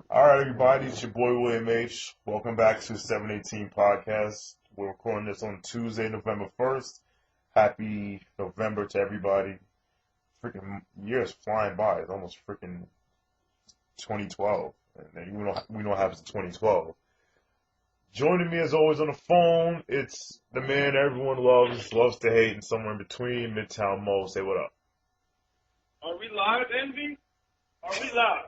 All right, everybody, it's your boy William H. Welcome back to 718 Podcast. We're recording this on Tuesday, November 1st. Happy November to everybody. Freaking year's flying by. It's almost freaking 2012. And then we know what happens in 2012. Joining me as always on the phone, it's the man everyone loves to hate, and somewhere in between, Midtown Mo. Say what up. Are we live, Envy? Are we live?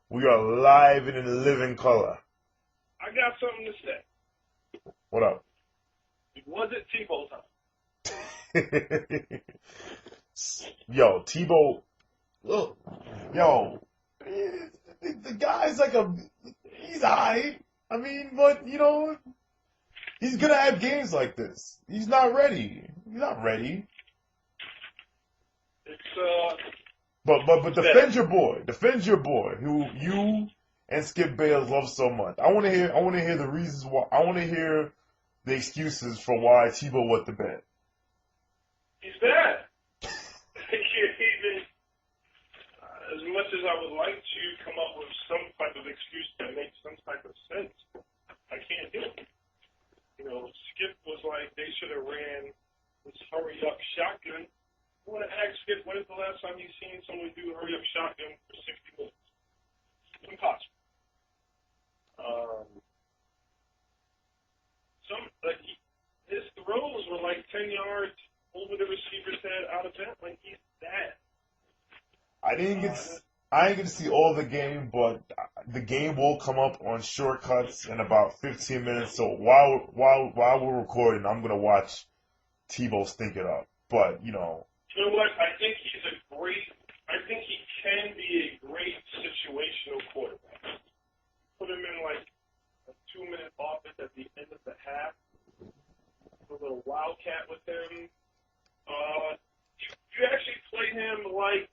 We are live and in living color. I got something to say. What up? It wasn't Tebow time. Yo, Tebow, look, yo, the guy's like he's alright. I mean, but, he's gonna have games like this. He's not ready. He's not ready. It's, But defend your boy. Defend your boy, who you and Skip Bayless love so much. I want to hear the reasons why. I want to hear the excuses for why Tebow went to bed. He's bad. As much as I would like to come up with some type of excuse that makes some type of sense, I can't do it. Skip was like, they should have ran this hurry-up shotgun. I want to ask Skip, when is the last time you've seen someone do a hurry-up shotgun for 60 minutes? It's impossible. His throws were like 10 yards over the receiver's head out of bounds. Like, he's bad. I didn't get to see all the game, but the game will come up on shortcuts in about 15 minutes. So while we're recording, I'm gonna watch Tebow stink it up. But You know what? I think he can be a great situational quarterback. Put him in like a 2-minute offense at the end of the half. A little wildcat with him. You actually play him like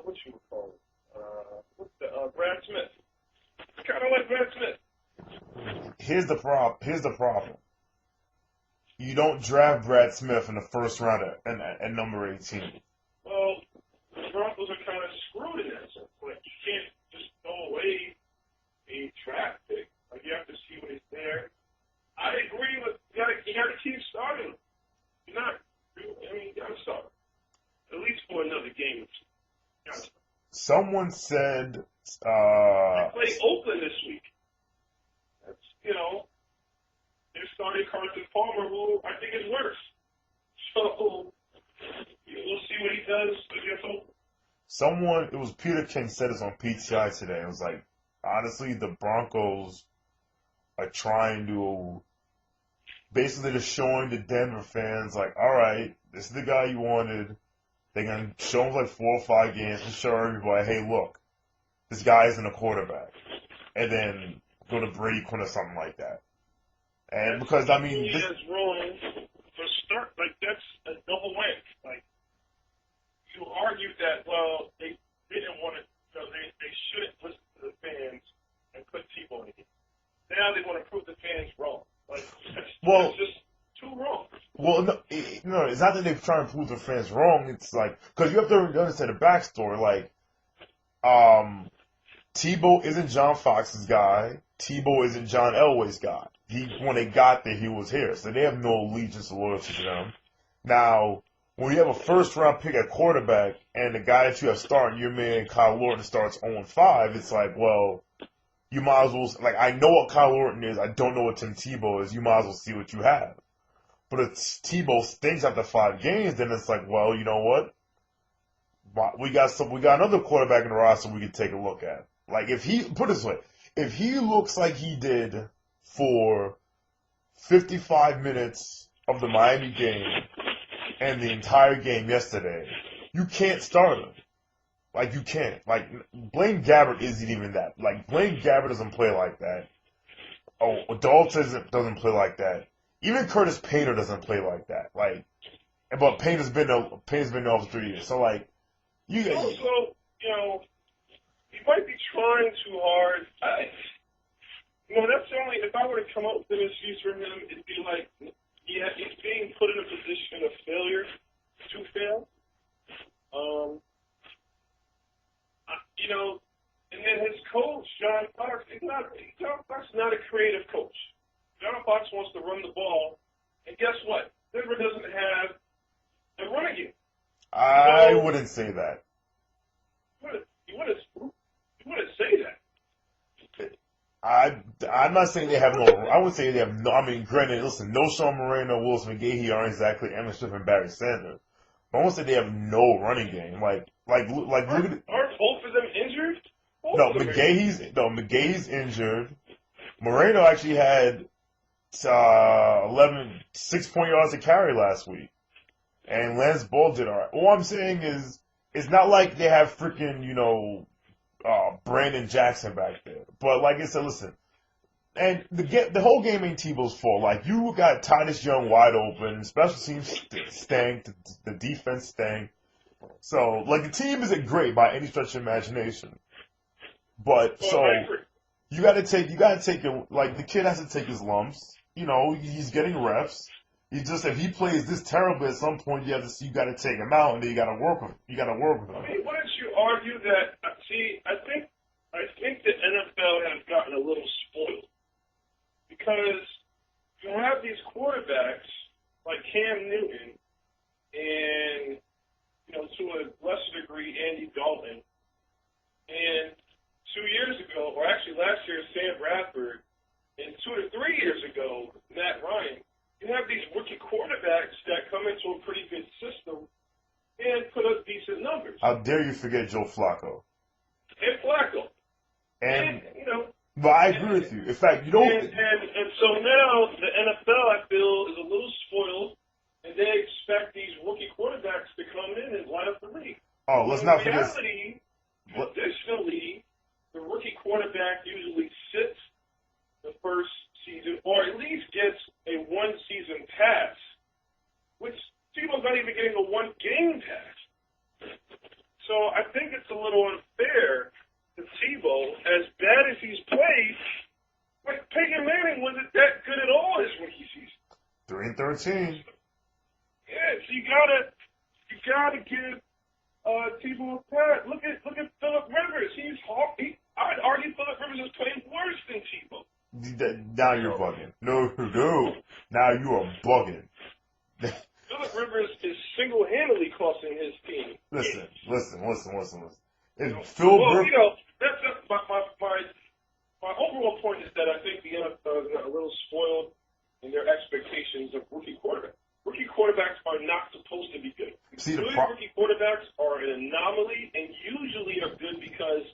what you would call it? Brad Smith. Kind of like Brad Smith. here's the problem. You don't draft Brad Smith in the first round at number 18. Well, the Broncos are kind of screwed in that sense. Like, you can't just throw away a draft pick. Like, you have to see when he's there. I agree with you got to keep starting him. You got to start him. At least for another game. Someone said They play Oakland this week. That's, they're starting Carson Palmer, who I think is worse. So, we'll see what he does against Oakland. it was Peter King said this on PTI today. It was like, honestly, the Broncos are trying to basically just showing the Denver fans, like, all right, this is the guy you wanted. They're going to show him like 4 or 5 games and show everybody, hey, look, this guy isn't a quarterback. And then go to Brady Quinn or something like that. And because, I mean, that's wrong for start. Like, that's a double win. Like, you argued that, well, they didn't want to, they shouldn't listen to the fans and put Tebow in the game. Now they want to prove the fans wrong. Like, that's just too wrong. Well, no, it's not that they're trying to prove the fans wrong. It's like, because you have to understand the backstory. Like, Tebow isn't John Fox's guy. Tebow isn't John Elway's guy. When they got there, he was here. So they have no allegiance or loyalty to them. Now, when you have a first-round pick at quarterback and the guy that you have starting, your man Kyle Lorton starts 0-5, it's like, well, you might as well, like, I know what Kyle Lorton is. I don't know what Tim Tebow is. You might as well see what you have. But if Tebow stinks after 5 games, then it's like, well, you know what? We got another quarterback in the roster we can take a look at. Like, put it this way, if he looks like he did for 55 minutes of the Miami game and the entire game yesterday, you can't start him. Like, you can't. Like, Blaine Gabbert isn't even that. Like, Blaine Gabbert doesn't play like that. Oh, Dalton doesn't play like that. Even Curtis Painter doesn't play like that. Like, but Painter's been there for 3 years. So, like, Also, he might be trying too hard. That's the only, if I were to come up with an excuse for him, it'd be like, he's being put in a position of failure to fail. you know, and then his coach, John Fox, John Fox is not a creative coach. John Fox wants to run the ball, and guess what? Denver doesn't have a running game. I wouldn't say that. You wouldn't say that. I'm not saying they have no. I would say they have no. I mean, granted, listen, no Sean Moreno, Willis McGahee aren't exactly Emmitt Smith and Barry Sanders. But I won't say they have no running game. Like look at it. Aren't both of them injured? McGahee's injured. Moreno actually had 6 point yards to carry last week, and Lance Ball did all right. All I'm saying is, it's not like they have freaking Brandon Jackson back there. But like I said, listen, and the whole game ain't Tebow's fault. Like, you got Titus Young wide open, special teams stank, the defense stank. So, like, the team isn't great by any stretch of imagination. But so you gotta take it. Like, the kid has to take his lumps. You know, he's getting reps. If he plays this terribly at some point, you gotta take him out, and then you gotta work with him. I mean, wouldn't you argue that? See, I think the NFL has gotten a little spoiled because you have these quarterbacks like Cam Newton and, you know, to a lesser degree, Andy Dalton, and 2 years ago, or actually last year, Sam Bradford, and 2 to 3 years ago, Matt Ryan. You have these rookie quarterbacks that come into a pretty good system and put up decent numbers. How dare you forget Joe Flacco? And Flacco. And you know. But I agree with you. In fact, you don't. And so now the NFL, I feel, is a little spoiled, and they expect these rookie quarterbacks to come in and light up the league. Oh, let's not forget. Traditionally, the rookie quarterback usually sits the first season, or at least gets a one-season pass, which Tebow's not even getting a one-game pass. So I think it's a little unfair to Tebow, as bad as he's played. Like, Peyton Manning wasn't that good at all his rookie season. 3-13. Yeah, so you gotta give Tebow a pass. Look at Phillip Rivers. I'd argue Phillip Rivers is playing worse than Tebow. Now you're bugging. No. Now you are bugging. Phillip Rivers is single-handedly costing his team. Listen. That's my overall point is that I think the NFL is a little spoiled in their expectations of rookie quarterbacks. Rookie quarterbacks are not supposed to be good. Rookie quarterbacks are an anomaly and usually are good because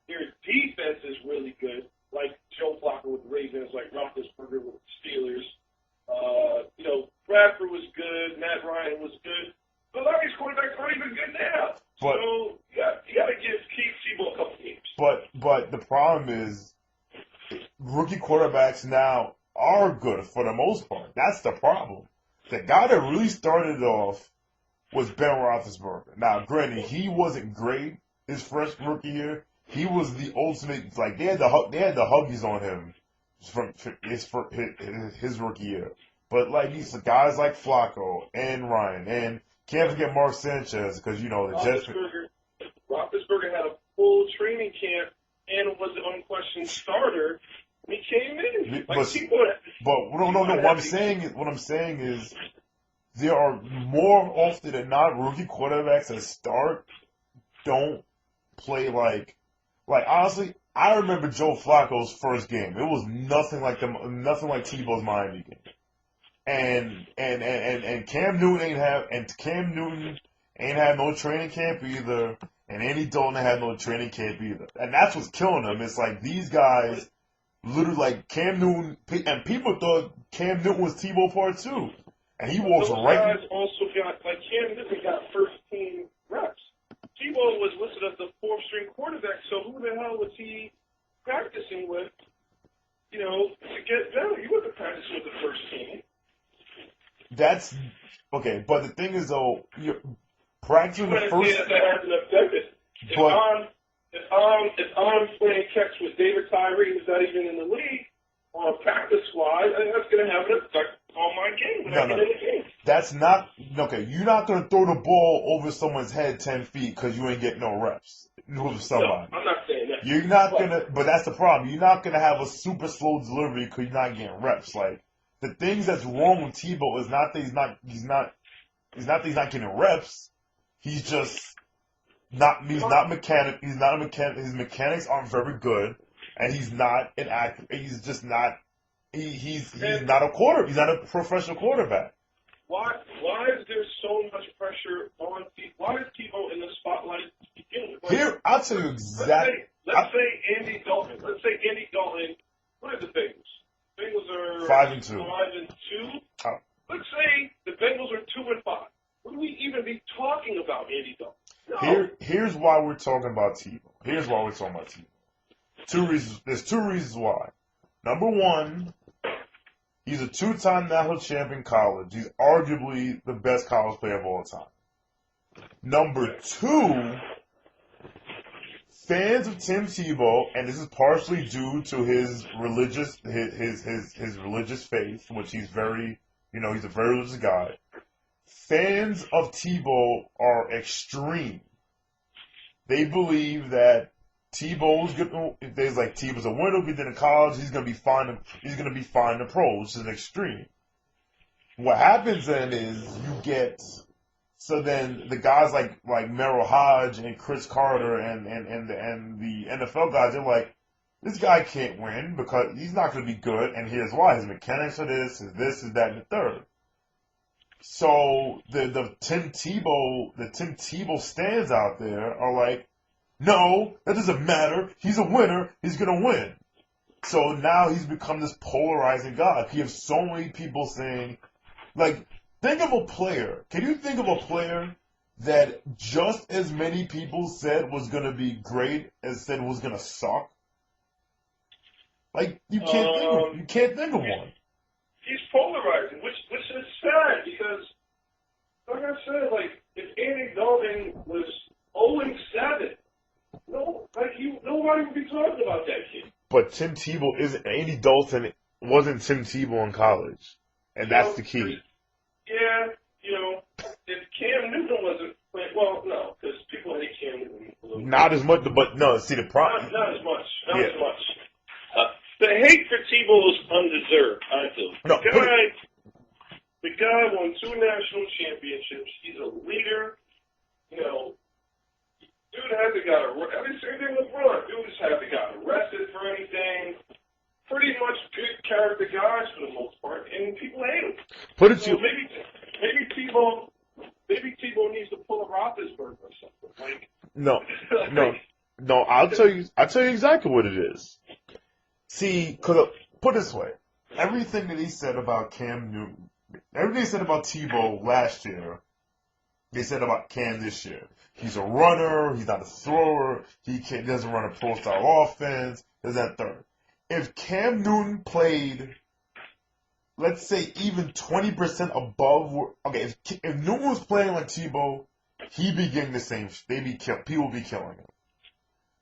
their defense is really good, like Joe Flacco with the Ravens, like Roethlisberger with the Steelers. Bradford was good, Matt Ryan was good, but a lot of these quarterbacks aren't even good now. So you got to give Tebow a couple games. But the problem is, rookie quarterbacks now are good for the most part. That's the problem. The guy that really started it off was Ben Roethlisberger. Now, granted, he wasn't great his first rookie year. He was the ultimate. Like, they had the Huggies on him from his rookie year. But like these guys like Flacco and Ryan, and can't forget Mark Sanchez, because the Jets. Roethlisberger had a full training camp and was an unquestioned starter when he came in. What I'm saying is there are more often than not rookie quarterbacks that start don't play like honestly. I remember Joe Flacco's first game. It was nothing like Tebow's Miami game. And Cam Newton ain't have no training camp either, and Andy Dalton had no training camp either. And that's what's killing them. It's like these guys literally like Cam Newton, and people thought Cam Newton was Tebow part 2. And he walks right. Those guys also got, like, Cam Newton got first team reps. Tebow was listed as the 4th string quarterback, so who the hell was he practicing with, to get better? He wasn't practicing with the first team. That's okay, but the thing is, though, you're practicing the first. That hasn't affected. If I'm playing catch with David Tyree, who's not even in the league, on a practice squad, that's going to have an effect on my game when I get in the game. That's not okay. You're not going to throw the ball over someone's head 10 feet because you ain't getting no reps. with somebody. No, I'm not saying that. You're not gonna, but that's the problem. You're not gonna have a super slow delivery because you're not getting reps. Like the things that's wrong with Tebow is not that he's not getting reps. He's just not. He's not mechanic. He's not a mechanic. His mechanics aren't very good, and he's not an actor. He's just not. He's not a quarter. He's not a professional quarterback. Why is there so much pressure on Tebow? Why is Tebow in the spotlight to begin with? Like, Here, I'll tell you exactly. Let's say Andy Dalton. What are the Bengals? Bengals are 5-2. 5-2. Oh. Let's say the Bengals are 2-5. Would we even be talking about Andy Dalton? No. Here's why we're talking about Tebow. Two reasons. There's two reasons why. Number one, he's a two-time national champion in college. He's arguably the best college player of all time. Number two, fans of Tim Tebow, and this is partially due to his religious faith, which he's he's a very religious guy. Fans of Tebow are extreme. They believe that Tebow's a winner. He did in college. He's gonna be fine. He's gonna be fine in the pros. Which is an extreme. What happens then is then the guys like Merrill Hodge and Chris Carter and the NFL guys, they're like, this guy can't win because he's not gonna be good. And here's why: his mechanics are this, is that, and the third. So the Tim Tebow stands out there are like, no, that doesn't matter. He's a winner. He's going to win. So now he's become this polarizing guy. You have so many people saying, like, think of a player. Can you think of a player that just as many people said was going to be great as said was going to suck? Like, you can't think of one. He's polarizing, which is sad because, like I said, like, if Andy Dalton was 0-7, nobody would be talking about that kid. But Tim Tebow isn't. Andy Dalton wasn't Tim Tebow in college, and that's the key. Yeah, if Cam Newton wasn't playing, well, no, because people hate Cam Newton. Not as much, but no. See the problem. Not as much. Not as much. The hate for Tebow is undeserved. I do. No, the guy won 2 national championships. He's a leader. Dude hasn't got same thing with Ron. Dude hasn't got arrested for anything. Pretty much good character guys for the most part, and people hate him. Maybe Tebow needs to pull a Roethlisberger or something. Like no. I'll tell you exactly what it is. See, cause put it this way, everything that he said about Cam Newton, everything he said about Tebow last year, they said about Cam this year. He's a runner. He's not a thrower. He doesn't run a pro-style offense. There's that third. If Cam Newton played, let's say, even 20% above, if Newton was playing like Tebow, he'd be getting the same. People would be killing him.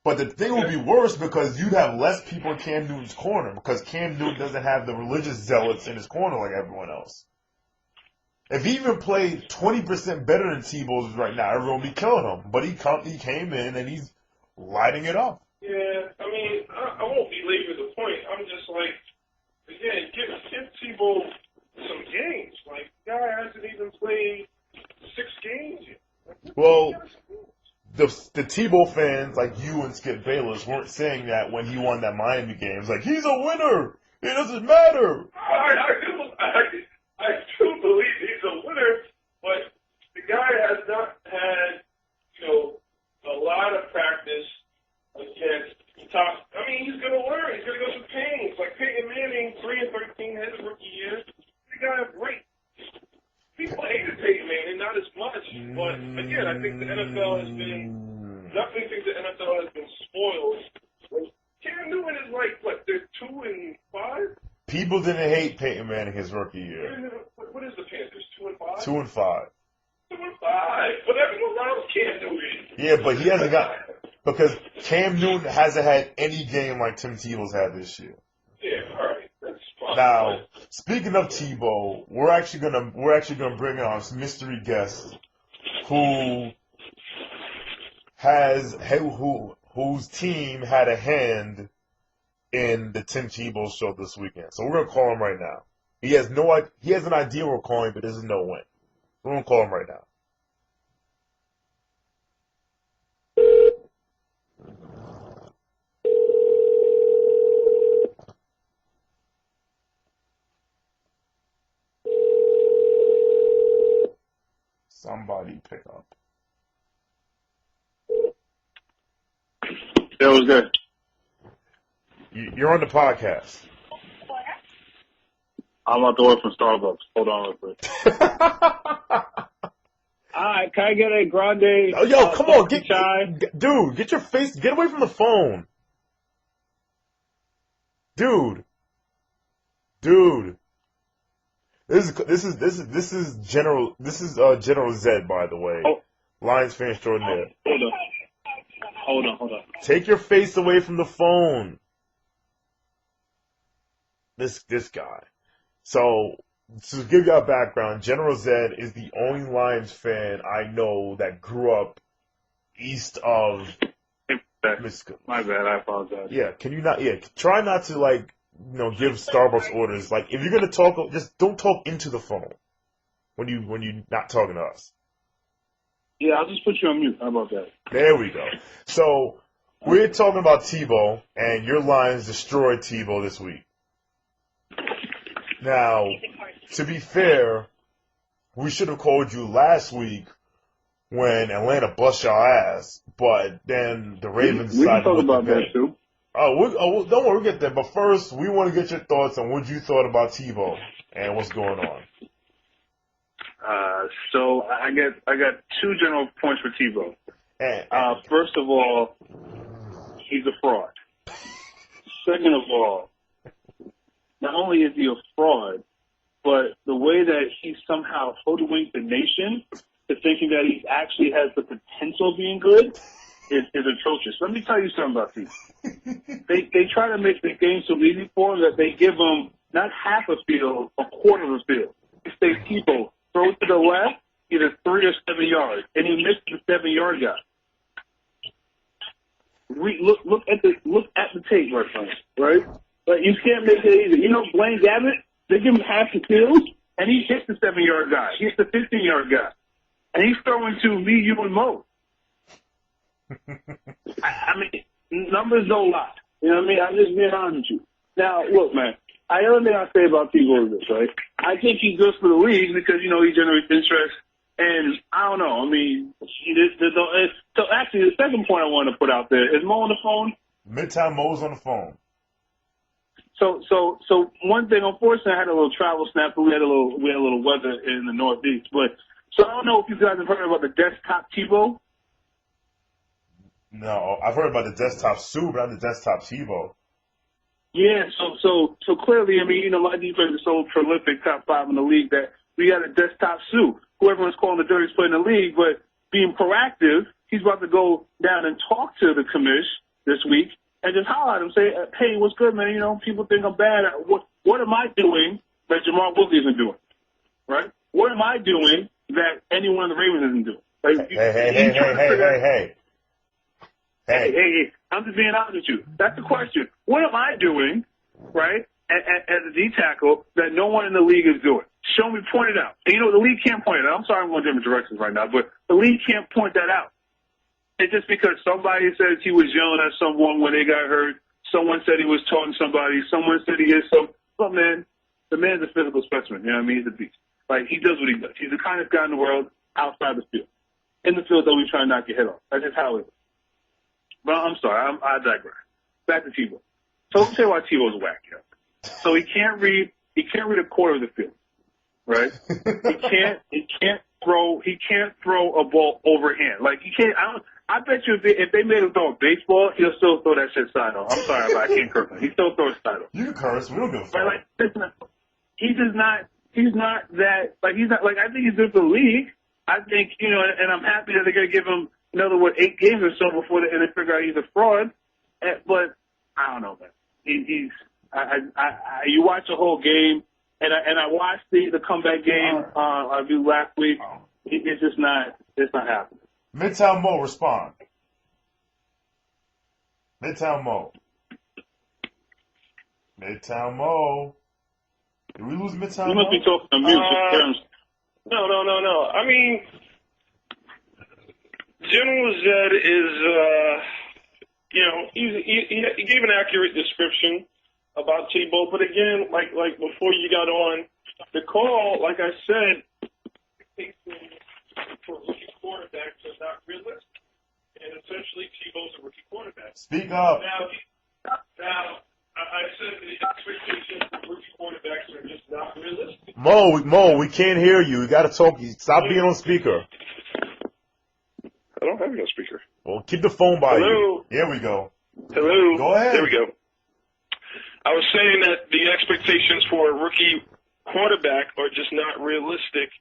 But the thing would be worse because you'd have less people in Cam Newton's corner because Cam Newton doesn't have the religious zealots in his corner like everyone else. If he even played 20% better than Tebow's right now, everyone would be killing him. But he came in and he's lighting it up. Yeah, I won't belabor the point. I'm just like, again, give Tebow some games. Like, the guy hasn't even played 6 games yet. Well, the Tebow fans like you and Skip Bayless weren't saying that when he won that Miami game. It's like, he's a winner. It doesn't matter. I do believe he's a winner, but the guy has not had, a lot of practice against top. He's going to learn. He's going to go through pain. It's like Peyton Manning, 3-13, his rookie year. The guy is great. People hated Peyton Manning, not as much, but again, I think the NFL has been. Definitely think the NFL has been spoiled. Cam Newton is like what? They're 2-5. People didn't hate Peyton Manning his rookie year. What is the Panthers? 2-5. 2-5. 2-5. But everyone loves Cam Newton. Yeah, but he hasn't got because Cam Newton hasn't had any game like Tim Tebow's had this year. Yeah, all right, that's fine. Now, speaking of Tebow, we're actually gonna bring in our mystery guest who whose team had a hand in the Tim Tebow show this weekend. So we're gonna call him right now. He has an idea we're calling, but doesn't know when. We're gonna call him right now. Somebody pick up. That was good. You're on the podcast. I'm about to order from Starbucks. Hold on real quick. Alright, can I get a grande? Oh, yo, come on, dude, get your face, get away from the phone. Dude. This is General Zed, by the way. Oh. Lions fan extraordinaire. Hold on. Take your face away from the phone. This guy. So, to give you a background, General Zed is the only Lions fan I know that grew up east of Michigan. My bad, I apologize. Yeah, try not to, give Starbucks orders. Like, if you're gonna talk, just don't talk into the phone when you're not talking to us. Yeah, I'll just put you on mute. How about that? There we go. So, we're talking about Tebow, and your Lions destroyed Tebow this week. Now, to be fair, we should have called you last week when Atlanta bust your ass, but then the Ravens we decided can talk to about that too. Don't worry, we'll get there. But first, we want to get your thoughts on what you thought about Tebow and what's going on. So I got two general points for Tebow. And first of all, he's a fraud. Second of all, not only is he a fraud, but the way that he somehow hoodwinked the nation to thinking that he actually has the potential of being good is atrocious. Let me tell you something about these. They try to make the game so easy for him that they give him not half a field, a quarter of a field. They say, people, throw to the left, either 3 or 7 yards, and he missed the 7-yard guy. Look at the tape, right? But you can't make it easy. You know, Blaine Gabbert, they give him half the field, and he hits the 7-yard guy. He hits the 15-yard guy. And he's throwing to me, you, and Mo. I mean, numbers don't lie. You know what I mean? I'm just being honest with you. Now, look, man, the only thing I say about Tebow is this, right? I think he's good for the league because, you know, he generates interest. And I don't know. I mean, so actually, the second point I want to put out there is Mo on the phone. Midtown Mo's on the phone. So one thing, unfortunately, I had a little travel snap. We had a little weather in the Northeast. But so I don't know if you guys have heard about the desktop Tebow. No, I've heard about the desktop Sue, but not the desktop Tebow. Yeah, so clearly, I mean, you know, my defense is so prolific, top 5 in the league, that we got a desktop Sue, who everyone's calling the dirtiest player in the league, but being proactive, he's about to go down and talk to the commish this week and just holler at him, say, hey, what's good, man? You know, people think I'm bad. What am I doing that Jamar Woodley isn't doing, right? What am I doing that anyone in the Ravens isn't doing? Like, Hey, I'm just being honest with you. That's the question. What am I doing, right, as a D tackle that no one in the league is doing? Show me, point it out. And, you know, the league can't point it out. I'm sorry I'm going different directions right now, but the league can't point that out. It's just because somebody says he was yelling at someone when they got hurt. Someone said he was taunting somebody. Someone said he is so. But, man, the man's a physical specimen. You know what I mean? He's a beast. Like, he does what he does. He's the kindest guy in the world outside the field. In the field, though, we try to knock your head off. That's just how it is. But I'm sorry, I digress. Back to Tebow. So let me tell you why Tebow's whack, yo. So he can't read a quarter of the field, right? He can't throw a ball overhand. Like he can't. I bet you if they made him throw a baseball, he'll still throw that shit side on. I'm sorry, but I can't curse him. He still throws side on. You can curse. We don't give a fuck. Like, he does not. He's not that. Like he's not. Like I think he's good for the league. I think and I'm happy that they're gonna give him another 8 games or so before they figure out he's a fraud. But I don't know, man. You watch the whole game, and I watched the comeback game I viewed last week. It's just not. It's not happening. Midtown Mo, respond. Midtown Mo. Midtown Mo. Did we lose Midtown You Mo? must be talking to mute. No. I mean, General Zed is, he gave an accurate description about Tebow, but again, like before you got on the call, like I said, for rookie quarterbacks is not realistic, and essentially Tebow's a rookie quarterback. Speak up. Now, I said the expectations for rookie quarterbacks are just not realistic. Mo, we can't hear you. You got to talk. Stop being on speaker. I don't have no speaker. Well, keep the phone by Hello? you. Here we go. Hello? Go ahead. There we go. I was saying that the expectations for a rookie quarterback are just not realistic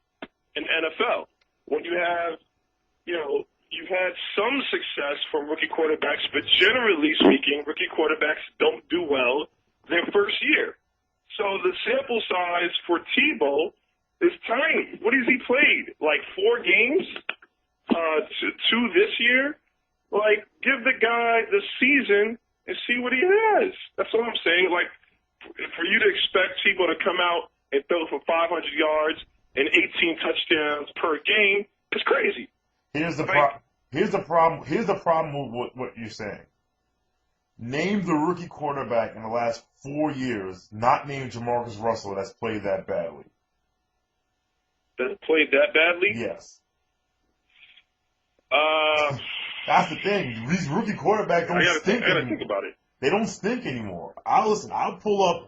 in NFL. When you have, you've had some success from rookie quarterbacks, but generally speaking, rookie quarterbacks don't do well their first year. So the sample size for Tebow is tiny. What has he played? Like 4 games? Two this year? Like, give the guy the season and see what he has. That's all I'm saying. Like, for you to expect Tebow to come out and throw for 500 yards and 18 touchdowns per game is crazy. Here's the problem. Here's the problem with what you're saying. Name the rookie quarterback in the last 4 years, not named Jamarcus Russell, that's played that badly. That played that badly? Yes. That's the thing. These rookie quarterbacks don't stink I gotta anymore. think about it. They don't stink anymore. I'll pull up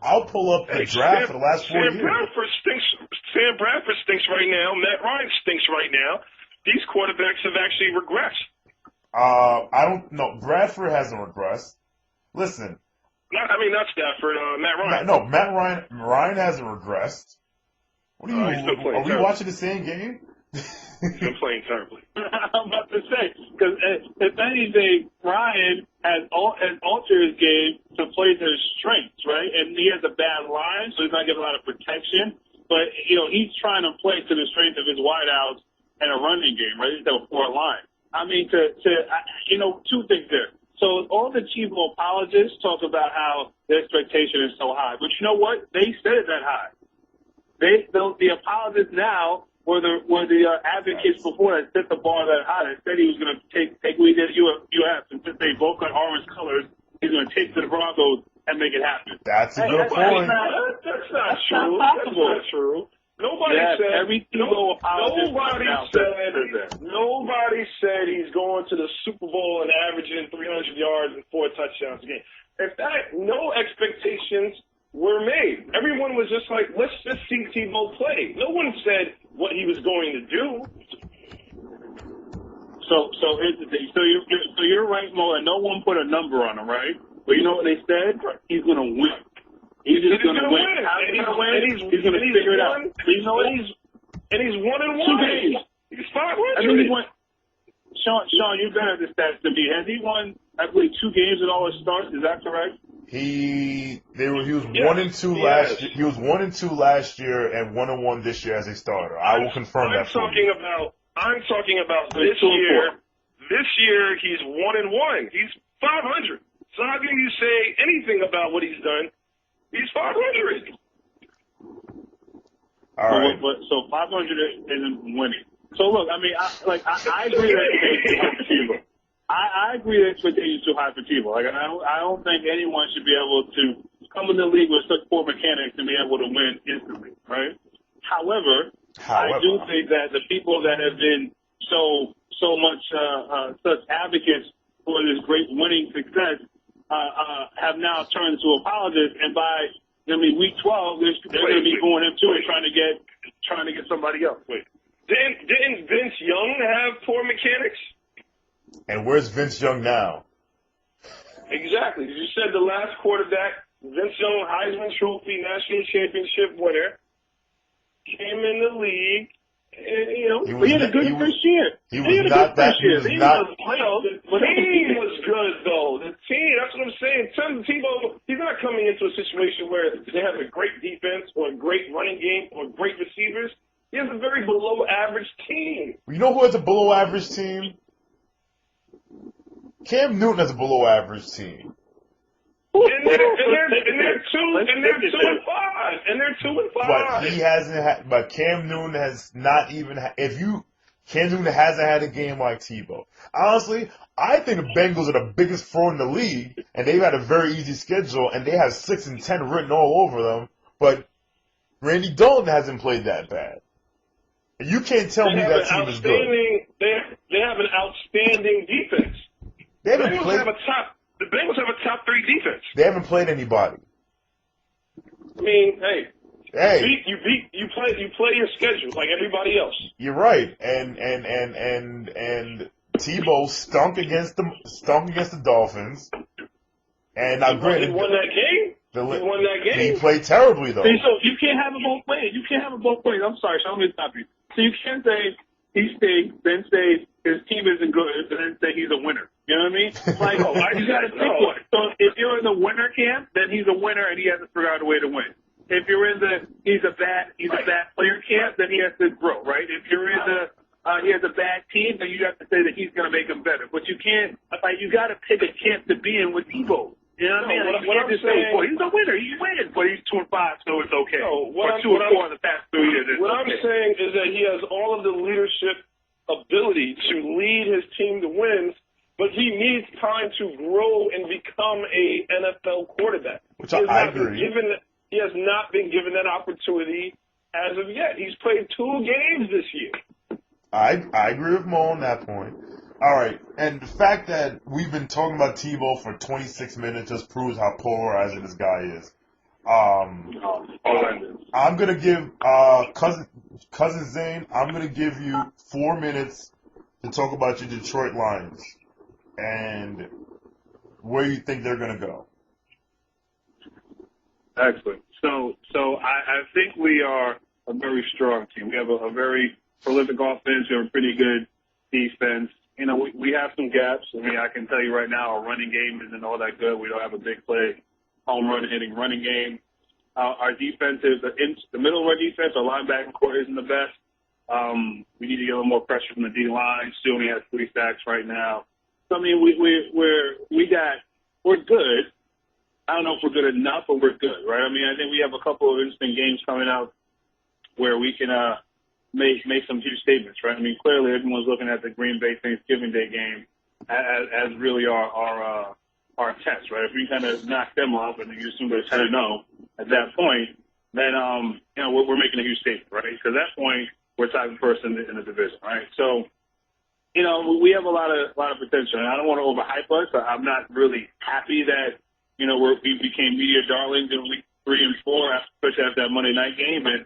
a draft for the last 4 years. Sam Bradford stinks right now. Matt Ryan stinks right now. These quarterbacks have actually regressed. I don't know. Bradford hasn't regressed. Listen. Not Stafford. Matt Ryan. No, Matt Ryan. Ryan hasn't regressed. What are you? He's still playing Are we terribly. watching the same game? He's been playing terribly. I'm about to say, because if anything, Ryan has altered his game to play to his strengths, right? And he has a bad line, so he's not getting a lot of protection. But, he's trying to play to the strength of his wideouts and a running game, right? He's got a 4 line. I mean, two things there. So all the Tebow apologists talk about how the expectation is so high. But you know what? They said it that high. The apologists now were the advocates before that set the bar that high. That said he was going to take what he did at UF, and since they both got orange colors, he's going to take to the Broncos and make it happen. That's a good point. That's not true. That's not true. Nobody said he's going to the Super Bowl and averaging 300 yards and 4 touchdowns a game. In fact, no expectations were made. Everyone was just like, let's just see Tebow play. No one said what he was going to do. So here's the thing. So you're right, Mo, and no one put a number on him, right? But you know what they said? He's going to win. He's just going to win. How's he going to win? He's going to figure it out. You know what? He's 1-1. 2 games. He's 500. I mean, he won. Sean, you better the stats than me. Has he won, I believe, 2 games in all his starts? Is that correct? He was 1-2 last year. He was 1-2 last year and 1-1 this year as a starter. I will confirm that for you. I'm talking about this year. This year he's 1-1. He's 500. So how can you say anything about what he's done? He's 500. All right. So 500 isn't winning. So look, I mean, I agree that I agree that expectations are too high for Tebow. Like, I don't think anyone should be able to come in the league with such poor mechanics and be able to win instantly, right? However, I do think that the people that have been so much such advocates for this great winning success have now turned to apologists, and by week 12, they're going to be going him too and trying to get somebody else. Wait, didn't Vince Young have poor mechanics? And where's Vince Young now? Exactly. You said the last quarterback, Vince Young, Heisman Trophy, national championship winner, came in the league. And, he had a good first year. He was not that. The team was good, though. The team, that's what I'm saying. Tebow, he's not coming into a situation where they have a great defense or a great running game or great receivers. He has a very below-average team. You know who has a below-average team? Cam Newton has a below average team. And they're 2-5. And they're 2-5. But he hasn't had. But Cam Newton has not even. Cam Newton hasn't had a game like Tebow. Honestly, I think the Bengals are the biggest fraud in the league, and they've had a very easy schedule, and they have 6-10 written all over them. But Randy Dalton hasn't played that bad. And you can't tell me that team is good. They have an outstanding defense. They haven't played. The Bengals have a top 3 defense. They haven't played anybody. I mean, hey. Hey, you play your schedule like everybody else. You're right, and Tebow stunk against the Dolphins, and now granted, he won that game. He played terribly though. See, so you can't have it both ways. I'm sorry, so I'm going to stop you. So you can't say he stinks, then say his team isn't good, and then say he's a winner. You know what I mean? Like, you got to pick one. So if you're in the winner camp, then he's a winner and he hasn't figured out a way to win. If you're in the he's a bad player camp, then he has to grow, right? If you're in the he has a bad team, then you have to say that he's going to make him better. But you can't, you got to pick a camp to be in with Tebow. You know what I mean? Like, you can't just say, well, he's a winner, he wins, but he's 2-5, so it's okay. No, or 2-4 in the past 2 years. What I'm saying is that he has all of the leadership ability to lead his team to wins, but he needs time to grow and become a NFL quarterback. Which I agree. He has not been given that opportunity as of yet. He's played 2 games this year. I agree with Mo on that point. All right, and the fact that we've been talking about Tebow for 26 minutes just proves how polarizing this guy is. I'm gonna give cousin Zane. I'm gonna give you 4 minutes to talk about your Detroit Lions and where you think they're gonna go. Excellent. So I think we are a very strong team. We have a very prolific offense. We have a pretty good defense. You know, we have some gaps. I mean, I can tell you right now, our running game isn't all that good. We don't have a big play, home run hitting running game. Our defense is the middle of our defense. Our linebacking core isn't the best. We need to get a little more pressure from the D line. Still only has 3 sacks right now. So I mean, we're good. I don't know if we're good enough, but we're good, right? I mean, I think we have a couple of interesting games coming out where we can make some huge statements, right? I mean, clearly everyone's looking at the Green Bay Thanksgiving Day game as really our test, right? If we kind of knock them off and you assume they're 10-0 at that point, then we're making a huge statement, right? Because at that point we're tied first in the division, right? So we have a lot of potential, and I don't want to overhype us. I'm not really happy that we became media darlings in week 3 and 4, especially after that Monday night game. And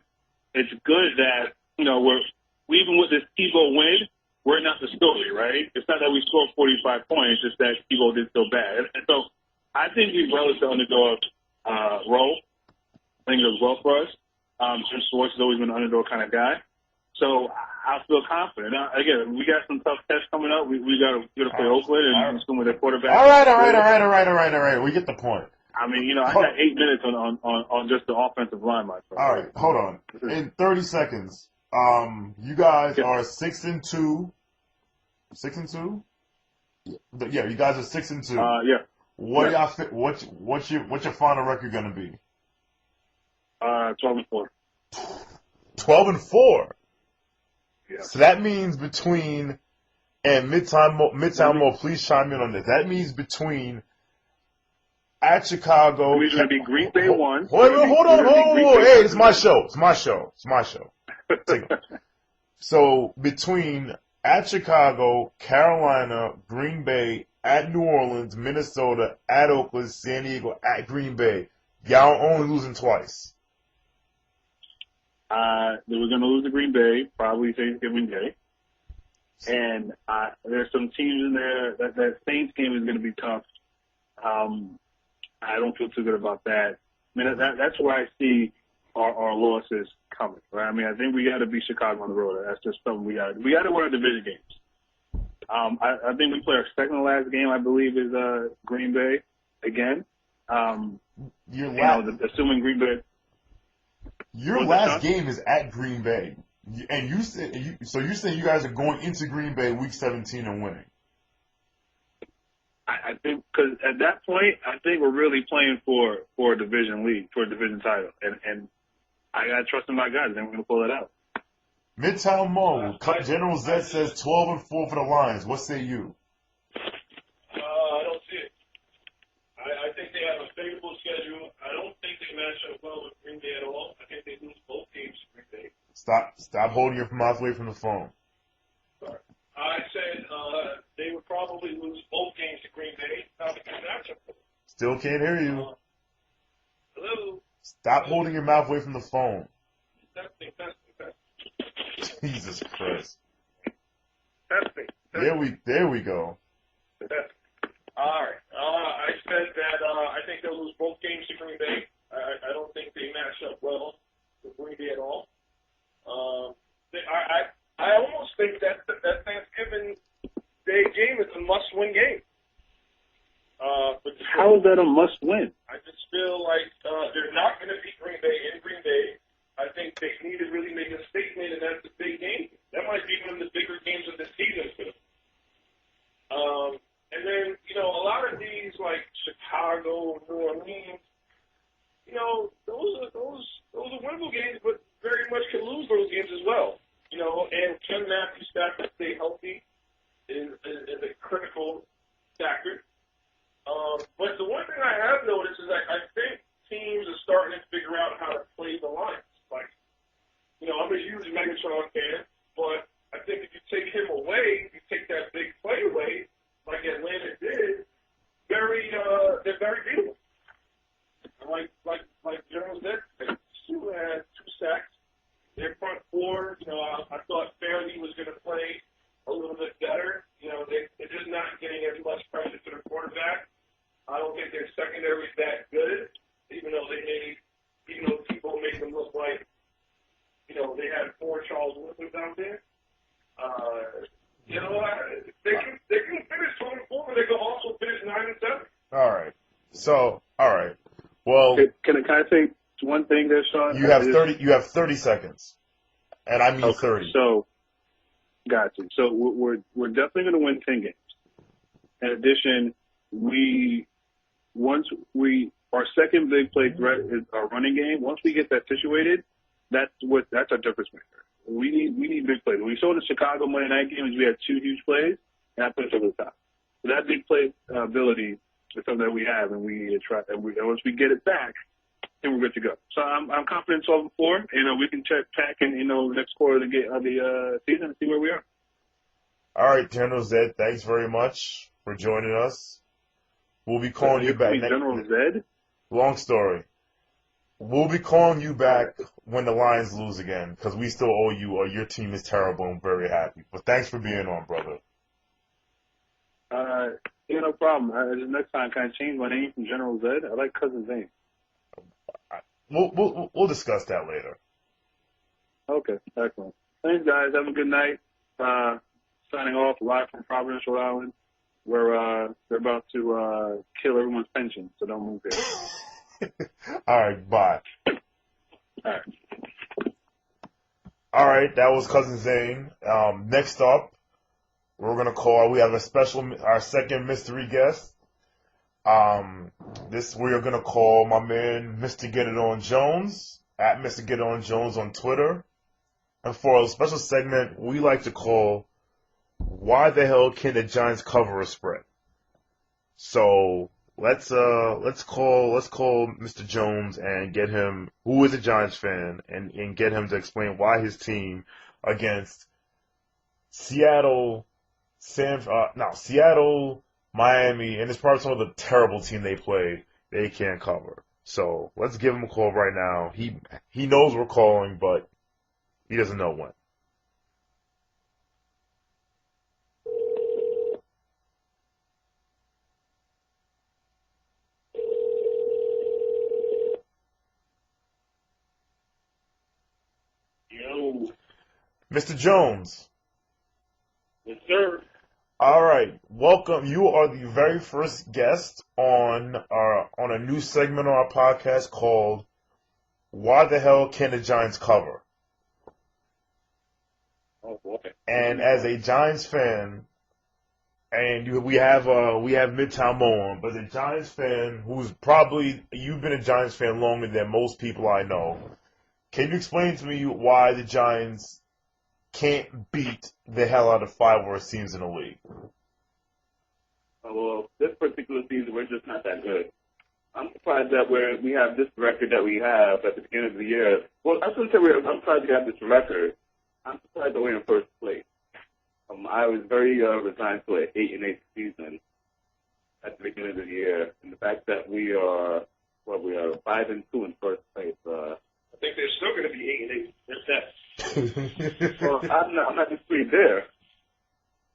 it's good that we're even with this Tebow win, we're not the story, right? It's not that we scored 45 points, it's just that Tebow did so bad. And so I think we've relished the underdog role. I think it was well for us. Jim Schwartz has always been an underdog kind of guy. So I feel confident. Now, again, we got some tough tests coming up. We got to play Oakland and assume with their quarterback. All right. We get the point. I mean, I got 8 minutes on just the offensive line, my friend. All right, hold on. In 30 seconds, you guys are 6-2. 6-2? Yeah, you guys are 6-2. Yeah. What's your final record gonna be? 12-4. 12-4. Yeah. So that means between, and Midtown Mo, please chime in on this. That means between at Chicago. It's going to be Green Bay 1. Hold on. Hey, it's my show. So between at Chicago, Carolina, Green Bay, at New Orleans, Minnesota, at Oakland, San Diego, at Green Bay, y'all only losing twice. We're going to lose to Green Bay, probably Thanksgiving Day. And there's some teams in there. That Saints game is going to be tough. I don't feel too good about that. I mean, that's where I see our losses coming, right? I mean, I think we got to beat Chicago on the road. That's just something we got to win our division games. I think we play our second to last game, I believe, is Green Bay again. Assuming Green Bay. Your last game is at Green Bay, and you're saying you guys are going into Green Bay week 17 and winning. I think because at that point, I think we're really playing for a division league, for a division title, and I gotta trust in my guys. Then we're gonna pull it out. Midtown Mo, General Zed says 12-4 for the Lions. What say you? I don't see it. I think they have a favorable schedule. I don't think they match up well with Green Bay at all. I think they lose both games to Green Bay. Stop holding your mouth away from the phone. Sorry. I said they would probably lose both games to Green Bay. Not a good matchup. Still can't hear you. Hello? Stop holding your mouth away from the phone. Testing. Jesus Christ. Testing. There we go. All right. I said that I think they'll lose both games to Green Bay. I don't think they match up well with Green Bay at all. I almost think that Thanksgiving Day game is a must-win game. How is that a must-win? I just feel like they're not going to beat Green Bay in Green Bay. I think they need to really make a statement, and that's a big game. That might be one of the bigger games of the season for them. And then, a lot of these, like Chicago, New Orleans, those are winnable games, but very much can lose those games as well. And can Matthew Stafford stay healthy is a critical factor. But the one thing I have noticed is I think teams are starting to figure out how to play the Lions. Like, I'm a huge Megatron fan, but I think if you take him away, you take that big play away, like Atlanta did, they're very beatable. Like General said, Sue had 2 sacks. Their front four, I thought Fairley was going to play a little bit better. They're just not getting as much pressure to the quarterback. I don't think their secondary is that good, even though people made them look like, they had 4 Charles Woodson out there. They can finish 24, but they can also finish 9-7. All right. So, all right. Well, can I say one thing there, Sean? You have 30 seconds, and I mean 30. So, got you. So we're definitely going to win 10 games. In addition, our second big play threat is our running game. Once we get that situated, that's our difference maker. We need big plays. We saw in the Chicago Monday night games, we had 2 huge plays, and I put us over the top. So that big play ability is something that we have, and we need to try. And once we get it back, then we're good to go. So I'm confident 12-4. We can check back in next quarter of the season and see where we are. All right, General Zed, thanks very much for joining us. We'll be calling you back. General Zed? Long story. We'll be calling you back when the Lions lose again because we still owe you, or your team is terrible and very happy. But thanks for being on, brother. No problem. Next time, can I change my name from General Zed? I like Cousin Zane. We'll discuss that later. Okay, excellent. Thanks, guys. Have a good night. Signing off live from Providence, Rhode Island, where they're about to kill everyone's pension, so don't move here. All right, bye. All right. All right, that was Cousin Zane. Next up, we're gonna call. We have our second mystery guest. We are gonna call my man Mr. Get It On Jones at Mr. Get It On Jones on Twitter, and for a special segment we like to call "Why the hell can the Giants cover a spread?" So let's call Mr. Jones and get him, who is a Giants fan, and get him to explain why his team against Seattle, Miami, and it's probably some of the terrible team they played, they can't cover. So let's give him a call right now. He knows we're calling, but he doesn't know when. Yo. Mr. Jones. Yes, sir. All right, welcome. You are the very first guest on a new segment on our podcast called "Why the Hell Can the Giants Cover?" Oh, boy. And as a Giants fan, and we have Midtown Mo on, but the Giants fan who's probably you've been a Giants fan longer than most people I know. Can you explain to me why the Giants can't beat the hell out of 5 worst teams in the league? Well, this particular season, we're just not that good. I'm surprised that we have this record that we have at the beginning of the year. Well, I shouldn't say I'm surprised we have this record. I'm surprised that we're in first place. I was very resigned to an 8-8 season at the beginning of the year, and the fact that we are 5-2 in first place. I think they're still going to be 8-8. That's that. Well, I'm not disagreeing there.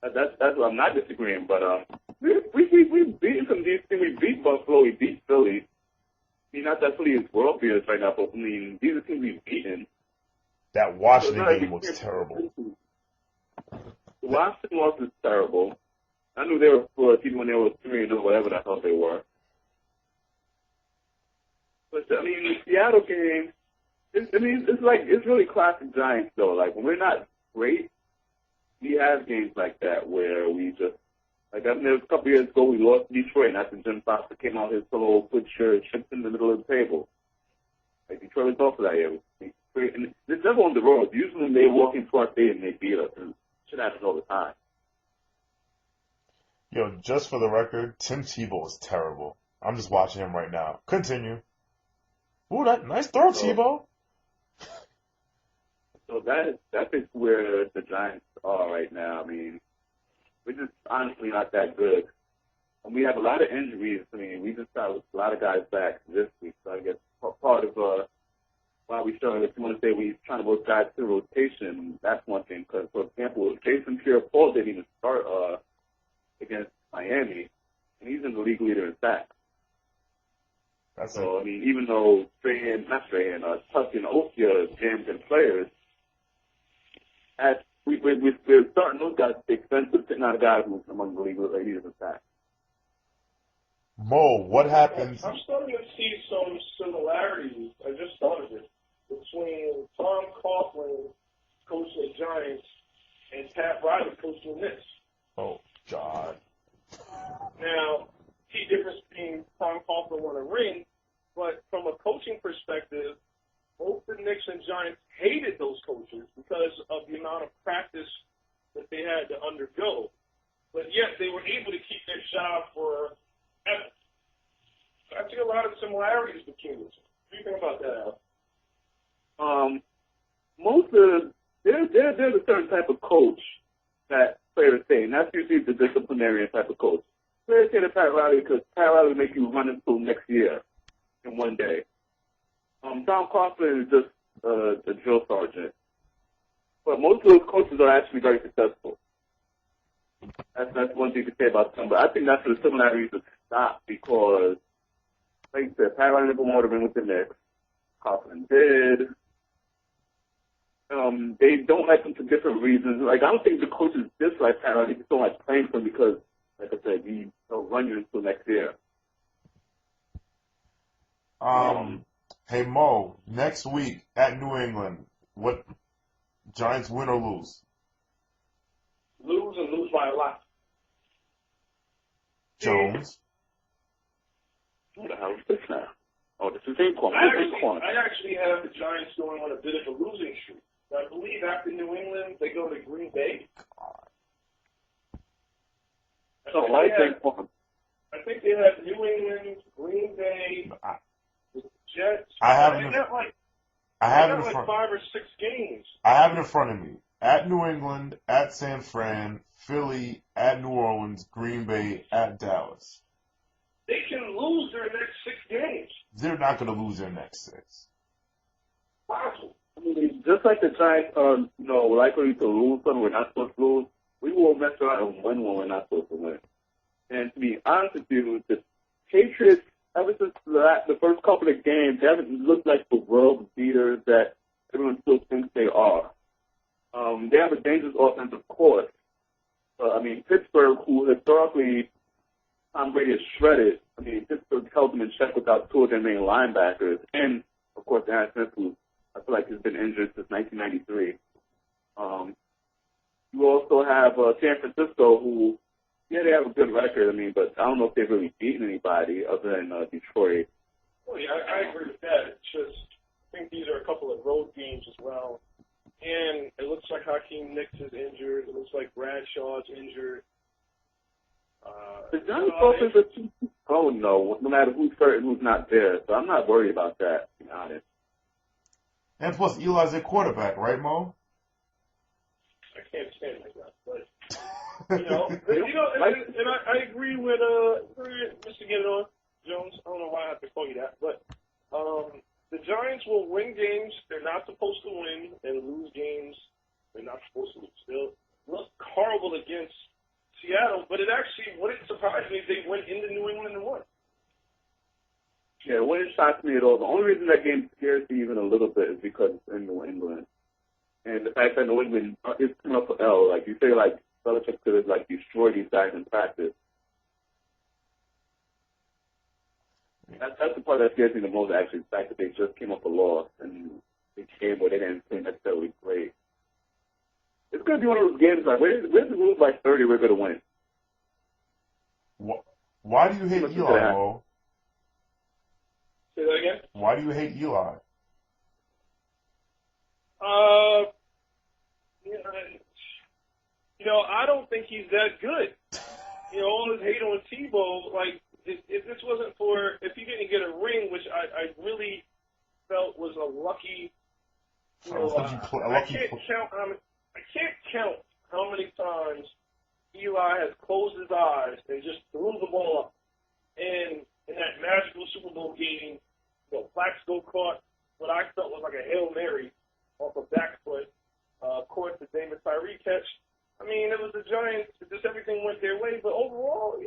That's what I'm not disagreeing. But we've beaten some of these teams. We beat Buffalo. We beat Philly. I mean, not that Philly is world beaters right now, but I mean, these are teams we've beaten. That Washington game was terrible. The Washington loss was terrible. I knew they were flawed even when they were 3-0 or whatever the hell they were. But I mean, the Seattle game. It's really classic Giants though. Like when we're not great, we have games like that where we just like I mean, a couple years ago we lost to Detroit, and that's when Jim Foster came out his solo foot shirt, chipped in the middle of the table. Like Detroit was off for that year. And it's never on the road. Usually when they walk into our stadium, they beat us. And shit happens all the time. Yo, just for the record, Tim Tebow is terrible. I'm just watching him right now. Continue. Ooh, that nice throw, Tebow. So that is where the Giants are right now. I mean, we're just honestly not that good. And we have a lot of injuries. I mean, we just got a lot of guys back this week. So I guess part of why we started, if you want to say we're trying to work guys to rotation, that's one thing. Because, for example, Jason Pierre-Paul didn't even start against Miami, and he's in the league leader in sacks. So, I mean, even though Tuck and Okia jammed in players, we're starting those guys to take expensive, sitting out a guy who's among the league leaders in sacks. Mo, what happens? I'm starting to see some similarities. I just thought of it between Tom Coughlin coaching the Giants and Pat Riley coaching the Knicks. Oh God! Now, key difference between Tom Coughlin won a ring, but from a coaching perspective, both the Knicks and Giants hated those coaches because of the amount of practice that they had to undergo. But yet they were able to keep their job for ever. I see a lot of similarities between the two. What do you think about that, Al? There's a certain type of coach that players say, and that's usually the disciplinarian type of coach. Players say to Pat Riley because Pat Riley will make you run until next year in one day. Tom Coughlin is just a drill sergeant. But most of those coaches are actually very successful. That's one thing to say about them. But I think that's where the similarities would stop because, like you said, Pat Riley never won a ring with the Knicks. Coughlin did. They don't like him for different reasons. Like, I don't think the coaches dislike Pat Riley. They just don't like playing for him because, like I said, he'll run you until next year. Hey Mo, next week at New England, what Giants win or lose? Lose and lose by a lot. Jones. What the hell is this now? Oh, this is Acorn. I actually have the Giants going on a bit of a losing streak. I believe after New England, they go to Green Bay. So I think they have New England, Green Bay, the Jets. I have it in like front. 5 or 6 games. I have it in front of me. At New England, at San Fran, Philly, at New Orleans, Green Bay, at Dallas. They can lose their next 6 games. They're not going to lose their next 6. Possible. I mean, just like the Giants are, likely to lose when we're not supposed to lose, we will mess around and win when we're not supposed to win. And to be honest with you, the Patriots, ever since the first couple of games, they haven't looked like the world beaters that everyone still thinks they are. They have a dangerous offensive course. Pittsburgh, who historically Tom Brady has shredded, Pittsburgh held them in check without 2 of their main linebackers. And, of course, Aaron Smith, who I feel like has been injured since 1993. You also have San Francisco, who Yeah, they have a good record. I mean, but I don't know if they've really beaten anybody other than Detroit. Well, yeah, I agree with that. It's just, I think these are a couple of road games as well. And it looks like Hakeem Nicks is injured. It looks like Bradshaw's injured. The Giants' offense is too slow, no matter who's hurt and who's not there. So I'm not worried about that, to be honest. And plus, Eli's their quarterback, right, Mo? I can't stand like that, but and I agree with Mr. Get It On Jones. I don't know why I have to call you that, but the Giants will win games they're not supposed to win and lose games they're not supposed to lose. They'll look horrible against Seattle, but it actually wouldn't surprise me if they went into New England and won. Yeah, it wouldn't shock me at all. The only reason that game scares me even a little bit is because it's in New England. And the fact that New England is coming up for L, like you say, like Belichick could have like destroyed these guys in practice. That's the part that scares me the most, actually, the fact that they just came up a loss and they came where they didn't play necessarily great. It's going to be one of those games like, where's the lose by 30, we're going to win. Why do you hate Eli, Mo? Say that again? Why do you hate Eli? I don't think he's that good. All this hate on Tebow, like, if this wasn't for, if he didn't get a ring, which I really felt was a lucky, I can't count how many times Eli has closed his eyes and just threw the ball up. And in that magical Super Bowl game, Plaxico caught what I felt was like a Hail Mary off a back foot, caught the David Tyree catch. I mean, it was the Giants. Just everything went their way. But overall,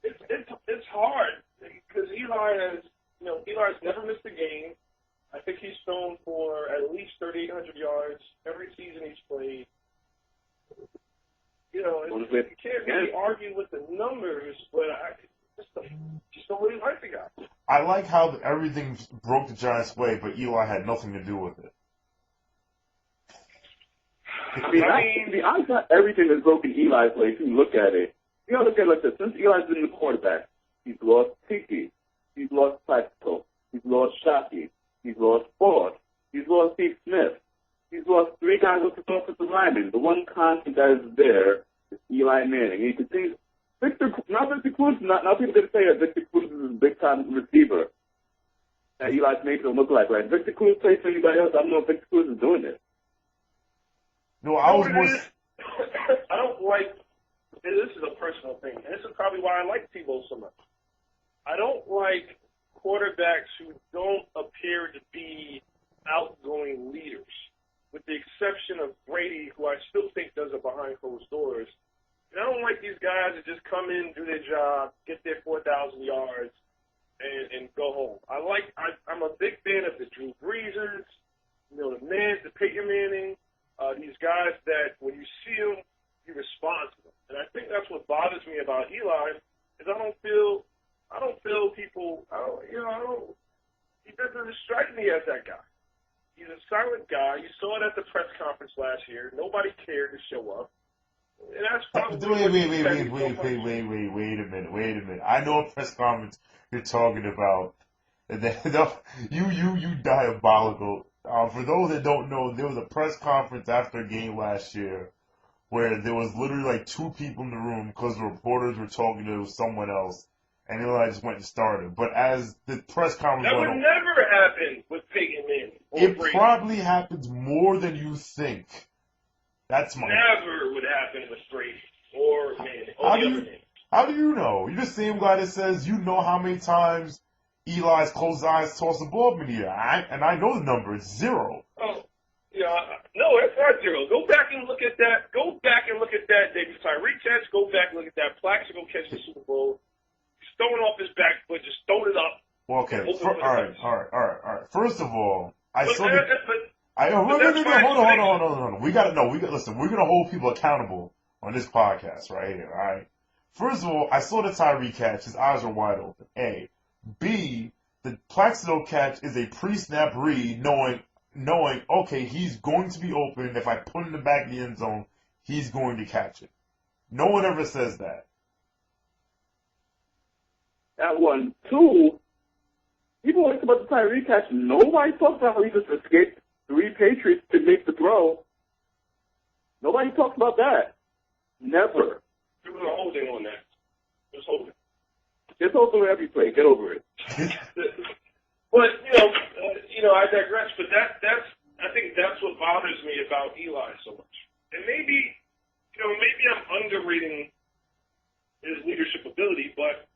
it's hard because Eli's never missed a game. I think he's thrown for at least 3,800 yards every season he's played. You can't really argue with the numbers, but I just don't really like the guy. I like how everything broke the Giants' way, but Eli had nothing to do with it. I mean, to be honest, not everything is broken Eli's way. If you look at it, you gotta look at it like this. Since Eli's been the quarterback, he's lost Tiki, he's lost Plaxico, he's lost Shockey, he's lost Ford, he's lost Steve Smith, he's lost 3 guys with the offensive lineman. The one constant that is there is Eli Manning. And you can see Victor Cruz. Now people gonna say that Victor Cruz is a big time receiver that Eli's making him look like. Right? Victor Cruz plays for anybody else. I don't know if Victor Cruz is doing this. No, I was more. I don't like. This is a personal thing, and this is probably why I like Tebow so much. I don't like quarterbacks who don't appear to be outgoing leaders, with the exception of Brady, who I still think does it behind closed doors. And I don't like these guys that just come in, do their job, get their 4,000 yards, and go home. I'm a big fan of the Drew Breeses, the Peyton Manning. These guys that when you see them, you respond to them. And I think that's what bothers me about Eli is I don't feel people. He doesn't strike me as that guy. He's a silent guy. You saw it at the press conference last year. Nobody cared to show up. And that's probably wait a minute. I know a press conference you're talking about. You diabolical. For those that don't know, there was a press conference after a game last year where there was literally like 2 people in the room because the reporters were talking to someone else, and Eli just went and started. But as the press conference that would never happen with Peyton Manning. It probably happens more than you think. That's my. Never would happen with Brady or Manning. How do you know? You're the same guy that says you know how many times Eli's closed eyes tossed the ball up in the air. And I know the number. It's 0. Oh, yeah. No, it's not 0. Go back and look at that. David Tyree catch. Go back and look at that Plaxico catch in the Super Bowl. He's throwing off his back foot, just throwing it up. Well, okay. All right. First of all, hold on. Listen, we're gonna hold people accountable on this podcast right here. All right. First of all, I saw the Tyree catch. His eyes were wide open. A. B. The Plaxico catch is a pre-snap read, knowing, okay, he's going to be open. If I put him in the back of the end zone, he's going to catch it. No one ever says that. That one. Two, people always talk about the Tyreek catch. Nobody talks about how he just escaped 3 Patriots to make the throw. Nobody talks about that. Never. There was a holding on that. It was holding. It's over every play. Get over it. But I digress. But I think that's what bothers me about Eli so much. And maybe I'm underrating his leadership ability, but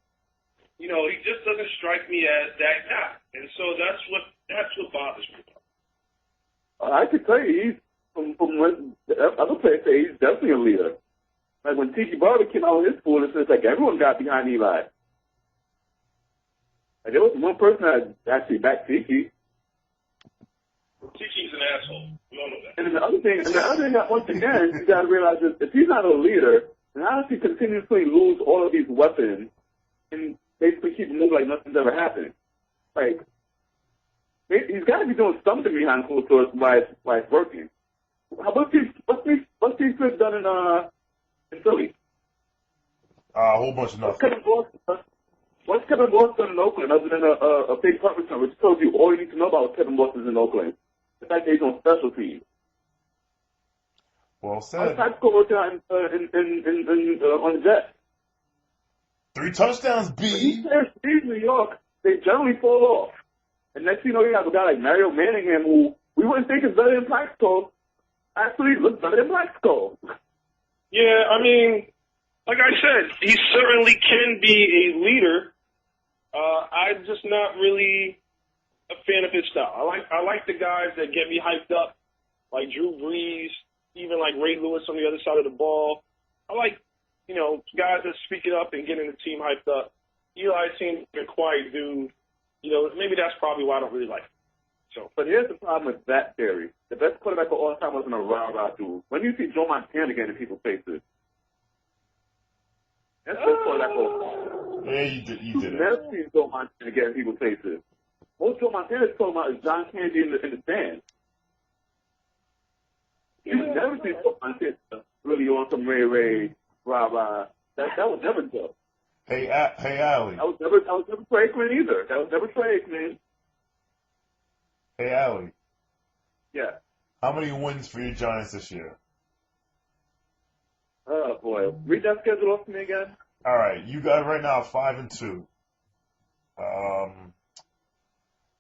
he just doesn't strike me as that guy. And so that's what bothers me. I could tell you, he's from what the other players say, he's definitely a leader. Like when Tiki Barber came out with his foolishness, like everyone got behind Eli. Like there was one person that actually backed Tiki. Tiki's an asshole. We all know that. And then the other thing, once again, you got to realize that if he's not a leader, then how does he continuously lose all of these weapons and basically keep moving like nothing's ever happened? Like, he's got to be doing something behind closed doors while it's working. What's he done in Philly? A whole bunch of nothing. What's Kevin Boss done in Oakland other than a big punt return, which tells you all you need to know about Kevin Boss is in Oakland? The fact that he's on special teams. Well said. What type score on the Jets? 3 touchdowns, When these B. players leave New York, they generally fall off. And next thing you know, you have a guy like Mario Manningham, who we wouldn't think is better than Plaxico, actually looks better than Plaxico. Yeah, I mean, like I said, he certainly can be a leader. I'm just not really a fan of his style. I like the guys that get me hyped up, like Drew Brees, even like Ray Lewis on the other side of the ball. I like, guys that speak it up and getting the team hyped up. Eli seems like a quiet dude. Maybe that's probably why I don't really like him. So, but here's the problem with that theory. The best quarterback of all time wasn't a rah-rah dude. When do you see Joe Montana getting in people's faces? That's the best quarterback of all time. Yeah, you did You've it. never seen Joe Montana get in people's faces. Most Joe Montana's talking about is John Candy in the stands. You've never seen Joe Montana really on some Ray, rah-rah. That was never Joe. Hey, Allie. That was never Trey Aikman either. That was never Trey Aikman. Hey, Allie. Yeah. How many wins for your Giants this year? Oh boy. Read that schedule off to me again. All right, you got right now 5-2.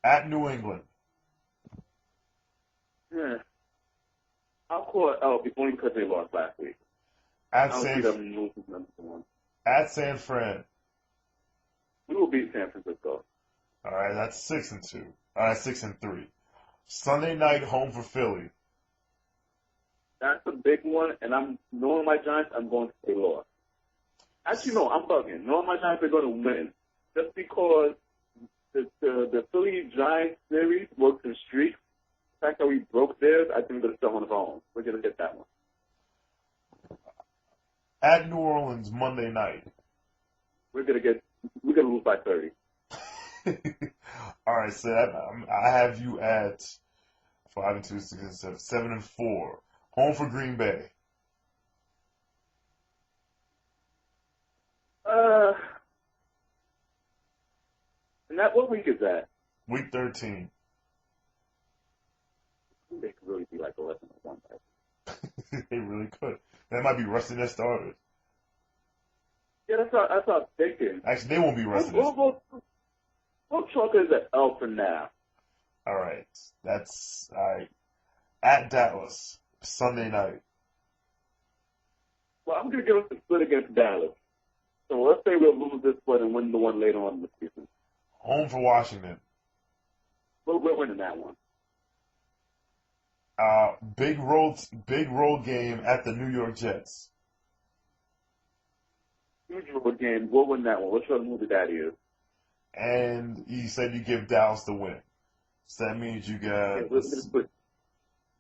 At New England. Yeah. I'll call it L only because they lost last week. At I don't see San them losing number one. At San Fran. We will beat San Francisco. All right, that's 6-2. All right, 6-3. Sunday night home for Philly. That's a big one, and I'm knowing my Giants, I'm going to say loss. Actually, no, I'm bugging. Knowing my Giants are going to win, just because the Philly Giants series works in streaks. The fact that we broke theirs, I think we're going to still on the phone. We're going to get that one. At New Orleans Monday night. We're going to lose by 30. All right, so I have you at 5-2, 6-7, 7-4. Home for Green Bay. And that, what week is that? Week 13. They could really be like 11-1. They really could. That might be resting their starters. Yeah, that's what I was thinking. Actually, they won't be resting their starters. We'll chalk it as an L for now. All right. That's all right. At Dallas, Sunday night. Well, I'm going to give us a split against Dallas. So let's say we'll lose this split and win the one later on in the season. Home for Washington. We're winning that one. Big road game at the New York Jets. Huge road game. We'll win that one. What sort of movie that is? And you said you give Dallas the win. So that means you got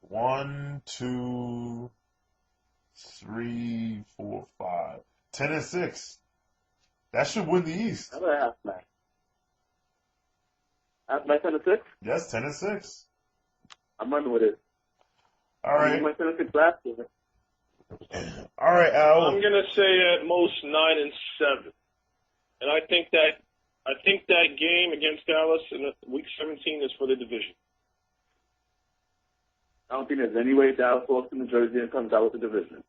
1, 2, 3, 4, 5, 10-6. That should win the East. How about half match? Half match 10-6? Yes, 10-6. I'm running with it. All right. I went 10-6 last year. All right, Al. I'm gonna say at most 9-7, and I think that game against Dallas in Week 17 is for the division. I don't think there's any way Dallas walks to New Jersey and comes out with the division.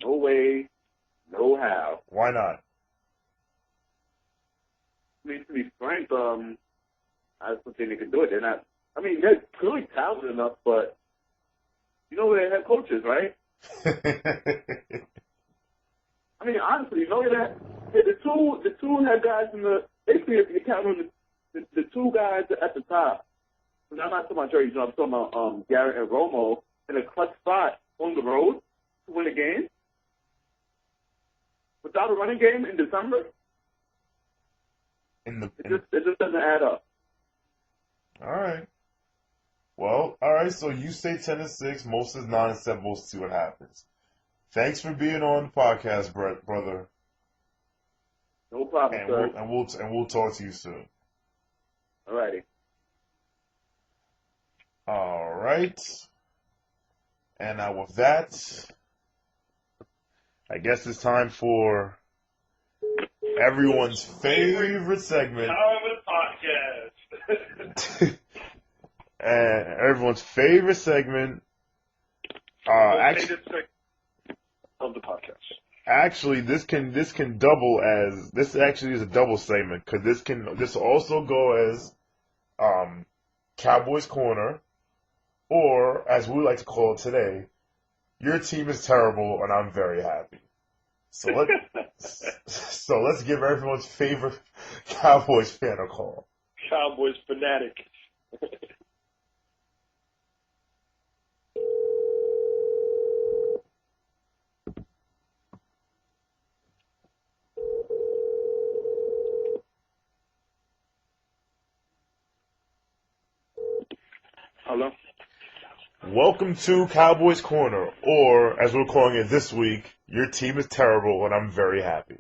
No way, no how. Why not? I mean, to be frank, I just don't think they can do it. They're not. I mean, they're clearly talented enough, but you know their head coaches, right? I mean, honestly, you know that the two head guys in the basically if you count on the two guys at the top. I'm not talking about Jerry Jones. I'm talking about Garrett and Romo in a clutch spot on the road to win a game without a running game in December. It just doesn't add up. All right. Well, all right. So you say 10-6. Most is 9-7. We'll see what happens. Thanks for being on the podcast, brother. No problem, sir. We'll talk to you soon. All righty. All right. And now with that, I guess it's time for everyone's favorite segment. Podcast. And everyone's favorite segment. Of the podcast. Actually, this can double as this actually is a double segment because this will also go as Cowboys Corner, or as we like to call it today, your team is terrible and I'm very happy. So let's give everyone's favorite Cowboys fan a call. Cowboys fanatic. Hello? Welcome to Cowboys Corner, or as we're calling it this week, your team is terrible and I'm very happy.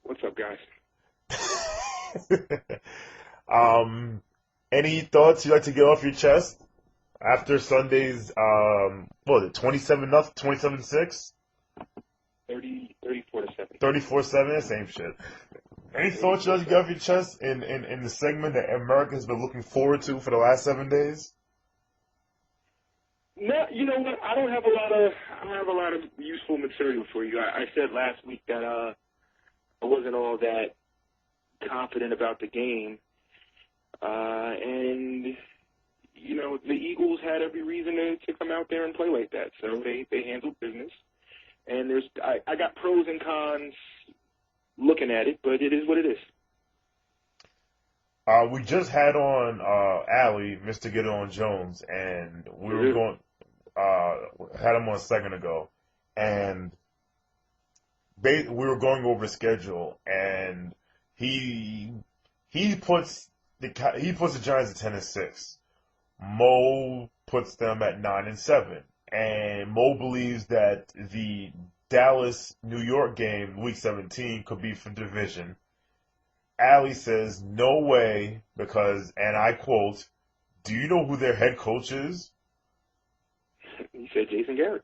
What's up, guys? Any thoughts you'd like to get off your chest after Sunday's 27-6? 34-7. 34-7, same shit. Any thoughts you'd like to get off your chest in the segment that America has been looking forward to for the last 7 days? No, you know what? I don't have a lot of useful material for you. I said last week that I wasn't all that confident about the game, and you know the Eagles had every reason to come out there and play like that. So they handled business, and I got pros and cons looking at it, but it is what it is. We just had on Allie, Mr. Get On Jones, and we were had him on a second ago, and we were going over schedule, and he puts the Giants at 10-6. Mo puts them at 9-7, and Mo believes that the Dallas New York game, Week 17, could be for division. Allie says no way because, and I quote, "Do you know who their head coach is?" He said Jason Garrett.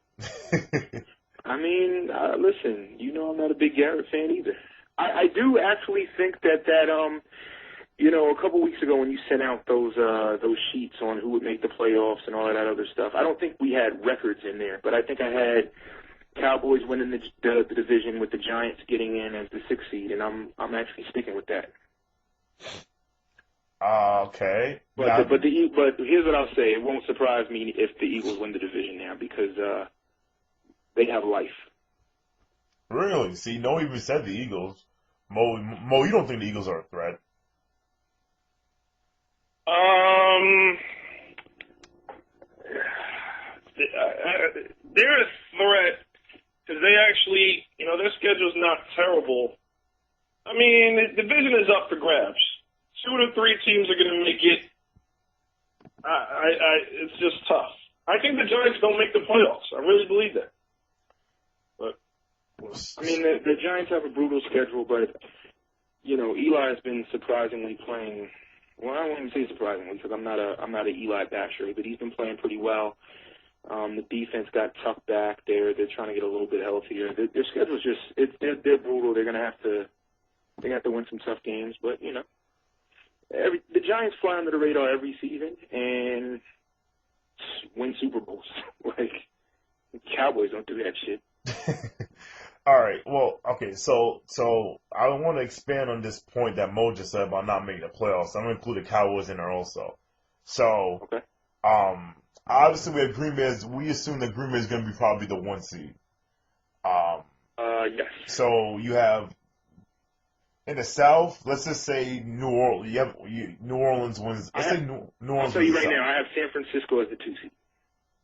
I mean, listen, you know I'm not a big Garrett fan either. I do actually think that you know, a couple weeks ago when you sent out those sheets on who would make the playoffs and all of that other stuff, I don't think we had records in there, but I think I had Cowboys winning the division with the Giants getting in as the 6th seed, and I'm actually sticking with that. Okay. But here's what I'll say: it won't surprise me if the Eagles win the division now because they have life. Really? See, no one even said the Eagles. Mo, you don't think the Eagles are a threat? They're a threat because they actually, you know, their schedule's not terrible. I mean, the division is up for grabs. 2 to 3 teams are going to make it. It's just tough. I think the Giants don't make the playoffs. I really believe that. But I mean, the Giants have a brutal schedule, but you know, Eli's been surprisingly playing Well, I wouldn't say surprisingly because I'm not a Eli basher, but he's been playing pretty well. The defense got tucked back. They're trying to get a little bit healthier. Their schedule's just they're brutal. They're gonna have to win some tough games, but you know, the Giants fly under the radar every season and win Super Bowls. Like the Cowboys don't do that shit. All right. Well, okay. So I want to expand on this point that Mo just said about not making the playoffs. I'm gonna include the Cowboys in there also. So, Okay. obviously we assume that Green Bay is gonna be probably the 1 seed. Yes. So you have in the South. Let's just say New Orleans. New Orleans wins. Let's say New Orleans. I'll tell you wins right the now, South. I have San Francisco as the 2 seed.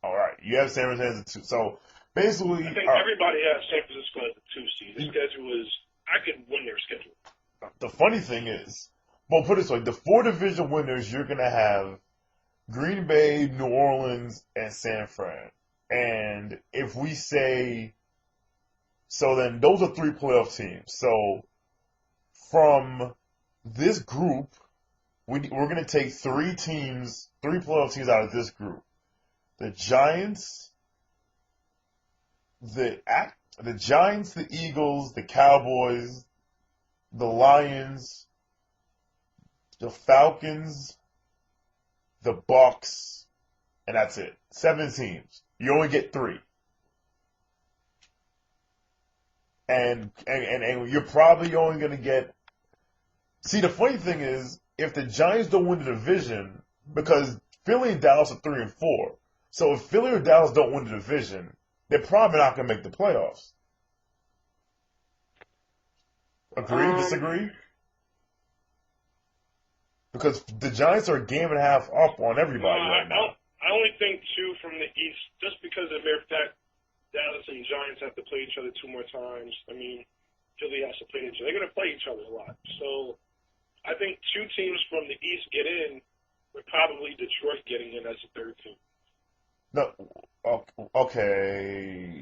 All right. You have San Francisco as a 2. So basically, I think everybody has San Francisco as the 2 seed. The schedule is, I could win their schedule. the funny thing is, well, put it this way: the 4 division winners, you're gonna have Green Bay, New Orleans, and San Fran. And if we say, so then those are 3 playoff teams. So from this group, we're going to take 3 playoff teams out of this group. The Giants, the Eagles, the Cowboys, the Lions, the Falcons, the Bucks, and that's it. 7 teams. You only get 3. And you're probably only going to get... See, the funny thing is, if the Giants don't win the division, because Philly and Dallas are 3 and 4, so if Philly or Dallas don't win the division, they're probably not going to make the playoffs. Agree? Disagree? Because the Giants are a game and a half up on everybody right now. I only think 2 from the East, just because of the mere fact Dallas and Giants have to play each other 2 more times. I mean, Philly has to play each other. They're going to play each other a lot. So I think 2 teams from the East get in, with probably Detroit getting in as a 3rd team. No, okay.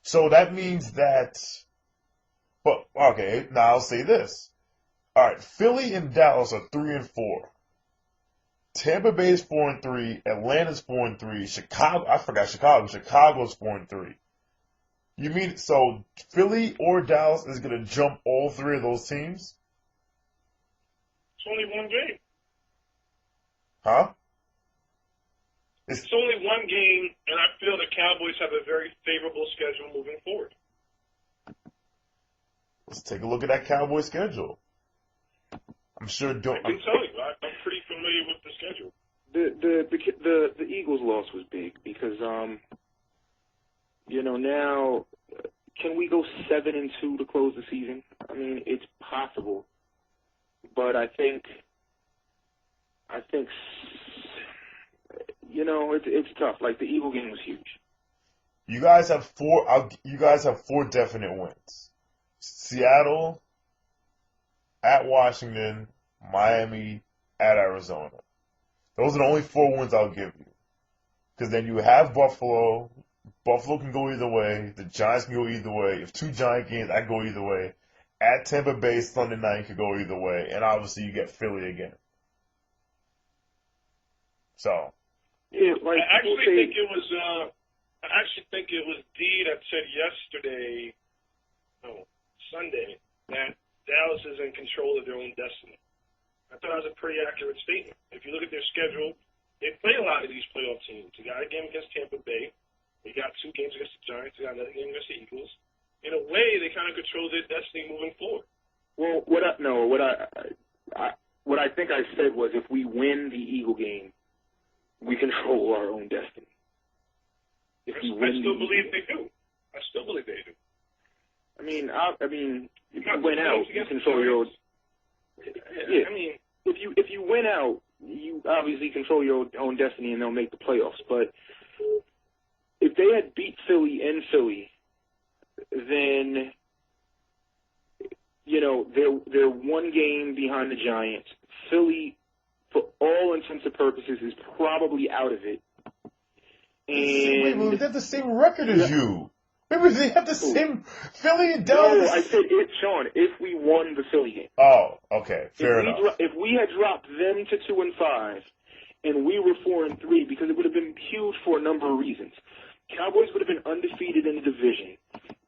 So that means that, but okay, now I'll say this. All right, Philly and Dallas are 3 and 4. Tampa Bay is 4 and 3. Atlanta's 4 and 3. Chicago, I forgot Chicago. Chicago's 4 and 3. You mean so Philly or Dallas is going to jump all 3 of those teams? It's only 1 game. Huh? It's only 1 game, and I feel the Cowboys have a very favorable schedule moving forward. Let's take a look at that Cowboy schedule. I'm sure. I can tell you, I'm pretty familiar with the schedule. The Eagles' loss was big because now can we go 7-2 to close the season? I mean, it's possible, but I think it's tough. Like the Eagle game was huge. You guys have 4. You guys have 4 definite wins. Seattle, at Washington, Miami, at Arizona. Those are the only 4 wins I'll give you. Because then you have Buffalo. Buffalo can go either way. The Giants can go either way. If 2 Giant games, I go either way. At Tampa Bay, Sunday night could go either way. And obviously you get Philly again. So. Yeah, like I actually think it was D that said yesterday, Sunday, that Dallas is in control of their own destiny. I thought that was a pretty accurate statement. If you look at their schedule, they play a lot of these playoff teams. They got a game against Tampa Bay. They got 2 games against the Giants. They got another game against the Eagles. In a way, they kind of control their destiny moving forward. Well, what I think I said was if we win the Eagle game, we control our own destiny. I still believe they do. I mean, if you win out, you control your own. Yeah, I mean, if you win out, you obviously control your own destiny, and they'll make the playoffs. But if they had beat Philly in Philly, then they're 1 game behind the Giants. Philly, for all intents and purposes, is probably out of it. And Wait, they have the same record as you. Maybe they have the same Philly and No, Dallas. I said it, Sean. If we won the Philly game. Oh, okay, fair enough. If we had dropped them to 2-5, and we were 4-3, because it would have been huge for a number of reasons. Cowboys would have been undefeated in the division.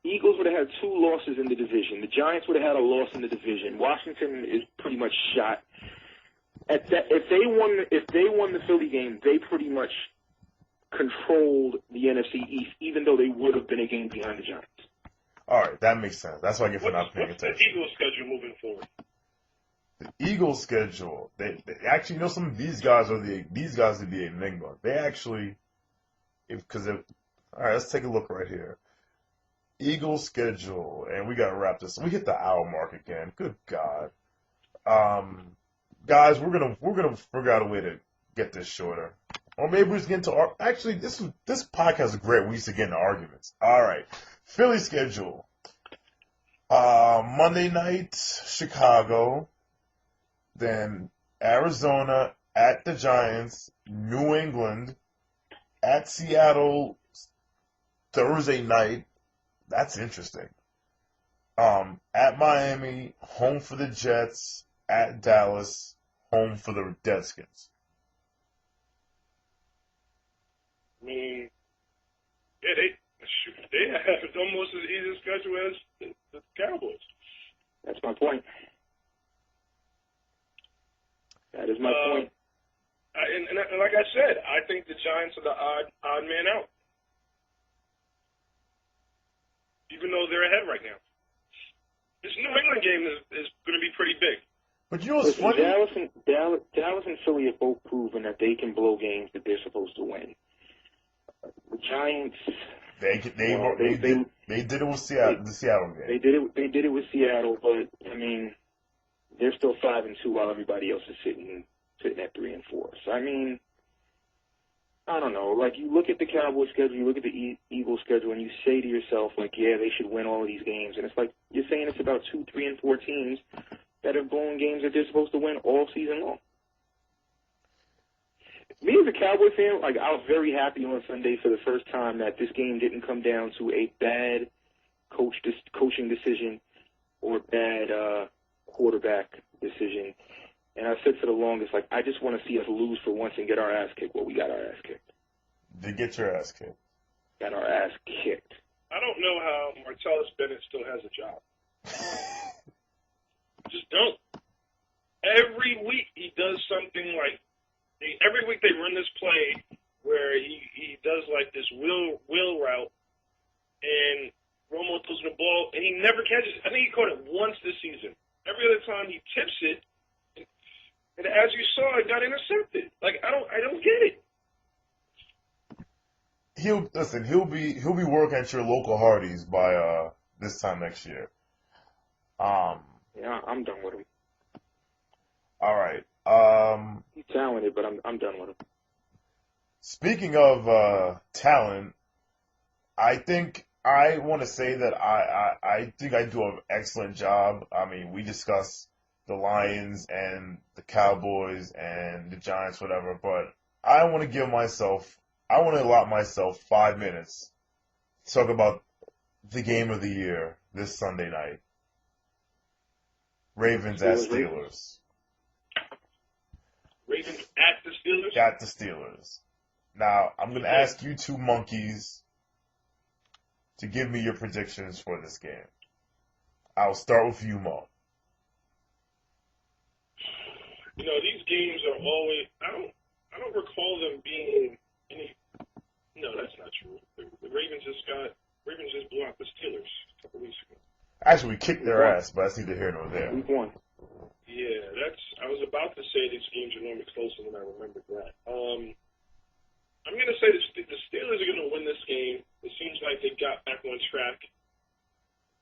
Eagles would have had 2 losses in the division. The Giants would have had a loss in the division. Washington is pretty much shot. If they won the Philly game, they pretty much controlled the NFC East, even though they would have been a game behind the Giants. All right, that makes sense. That's what I get for not paying What's the attention. Eagles' schedule moving forward? The Eagles' schedule. They actually, some of these guys are the enigma. They actually, all right, let's take a look right here. Eagles' schedule, and we gotta wrap this. We hit the hour mark again. Good God, guys, we're gonna figure out a way to get this shorter, or maybe we just get into actually this podcast is great. We used to get into arguments. All right, Philly schedule. Monday night, Chicago. Then Arizona at the Giants, New England at Seattle Thursday night. That's interesting. At Miami, home for the Jets. At Dallas, home for the Redskins. I mean, yeah, they have almost as easy a schedule as the Cowboys. That's my point. That is my point. And like I said, I think the Giants are the odd man out. Even though they're ahead right now. This New England game is going to be pretty big. But you know what's funny? Dallas and Philly have both proven that they can blow games that they're supposed to win. The Giants, they did it with Seattle. The Seattle game. They did it with Seattle, but I mean, they're still 5-2 while everybody else is sitting at 3-4. So I mean, I don't know. Like, you look at the Cowboys schedule, you look at the Eagles schedule, and you say to yourself, like, yeah, they should win all of these games. And it's like you're saying it's about 2, 3, and 4 teams that have blown games that they're supposed to win all season long. Me as a Cowboy fan, like, I was very happy on Sunday for the first time that this game didn't come down to a bad coaching decision or bad quarterback decision. And I said for the longest, like, I just want to see us lose for once and get our ass kicked. Well, we got our ass kicked. They get your ass kicked. Got our ass kicked. I don't know how Martellus Bennett still has a job. Just don't. Every week he does something like, every week they run this play where he does like this wheel route, and Romo throws the ball, and he never catches it. I think he caught it once this season. Every other time he tips it, and as you saw, it got intercepted. Like, I don't get it. He'll be working at your local Hardee's by this time next year. Yeah, I'm done with him. All right. He's talented, but I'm done with him. Speaking of talent, I think I want to say that I think I do an excellent job. I mean, we discuss the Lions and the Cowboys and the Giants, whatever, but I want to allot myself 5 minutes to talk about the game of the year this Sunday night. Ravens at Steelers. Ravens at the Steelers? At the Steelers. Now, I'm going to ask you two monkeys to give me your predictions for this game. I'll start with you, Mo. You know, these games are always, I don't recall them being any, no, that's not true. The Ravens just blew out the Steelers a couple weeks ago. Actually, we kicked their ass, but that's neither here nor there. Week 1. Yeah, I was about to say these games are normally closer than I remembered that. I'm going to say the Steelers are going to win this game. It seems like they got back on track.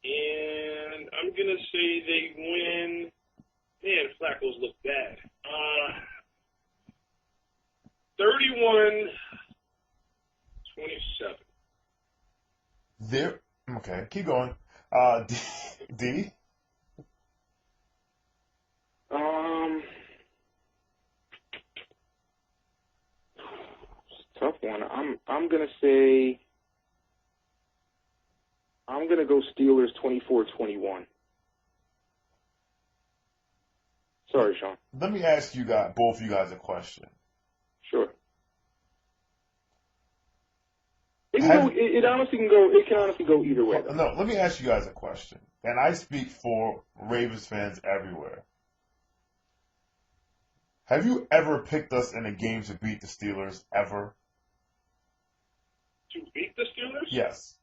And I'm going to say they win. Man, Flacco's look bad. 31-27. Okay, keep going. D? Tough one. I'm gonna say I'm going to go Steelers 24-21. Sorry, Sean. Let me ask you guys, both of you guys, a question. Sure. It honestly can go. It can honestly go either way. No, let me ask you guys a question, and I speak for Ravens fans everywhere. Have you ever picked us in a game to beat the Steelers ever? To beat the Steelers? Yes.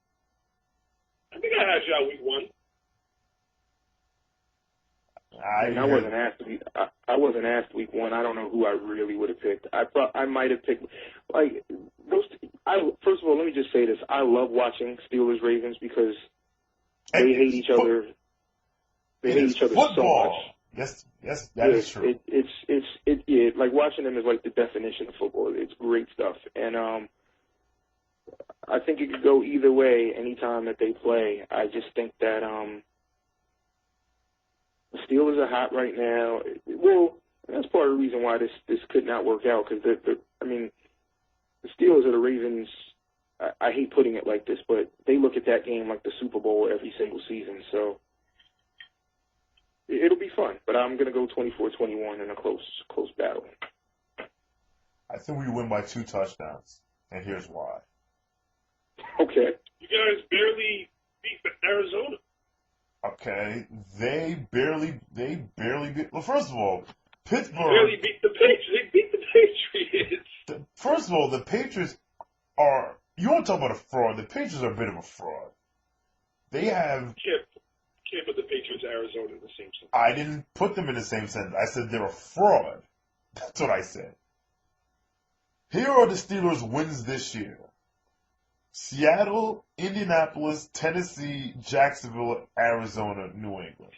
I think I had you out week 1. I wasn't asked. I wasn't asked week 1. I don't know who I really would have picked. I might have picked like those. First of all, let me just say this: I love watching Steelers Ravens because they hate each other. They hate each other so much. Yes, that is true. It's like watching them is like the definition of football. It's great stuff, and I think it could go either way anytime that they play. I just think that the Steelers are hot right now. Well, that's part of the reason why this could not work out because the Steelers are the Ravens. I hate putting it like this, but they look at that game like the Super Bowl every single season. So it'll be fun. But I'm going to go 24-21 in a close battle. I think we win by 2 touchdowns, and here's why. Okay. You guys barely beat Arizona. Okay, they barely beat. Well, first of all, Pittsburgh barely beat the Patriots. They beat the Patriots. First of all, the Patriots are. You want to talk about a fraud? The Patriots are a bit of a fraud. They have. Can't put the Patriots and Arizona in the same sentence. I didn't put them in the same sentence. I said they're a fraud. That's what I said. Here are the Steelers' wins this year. Seattle, Indianapolis, Tennessee, Jacksonville, Arizona, New England.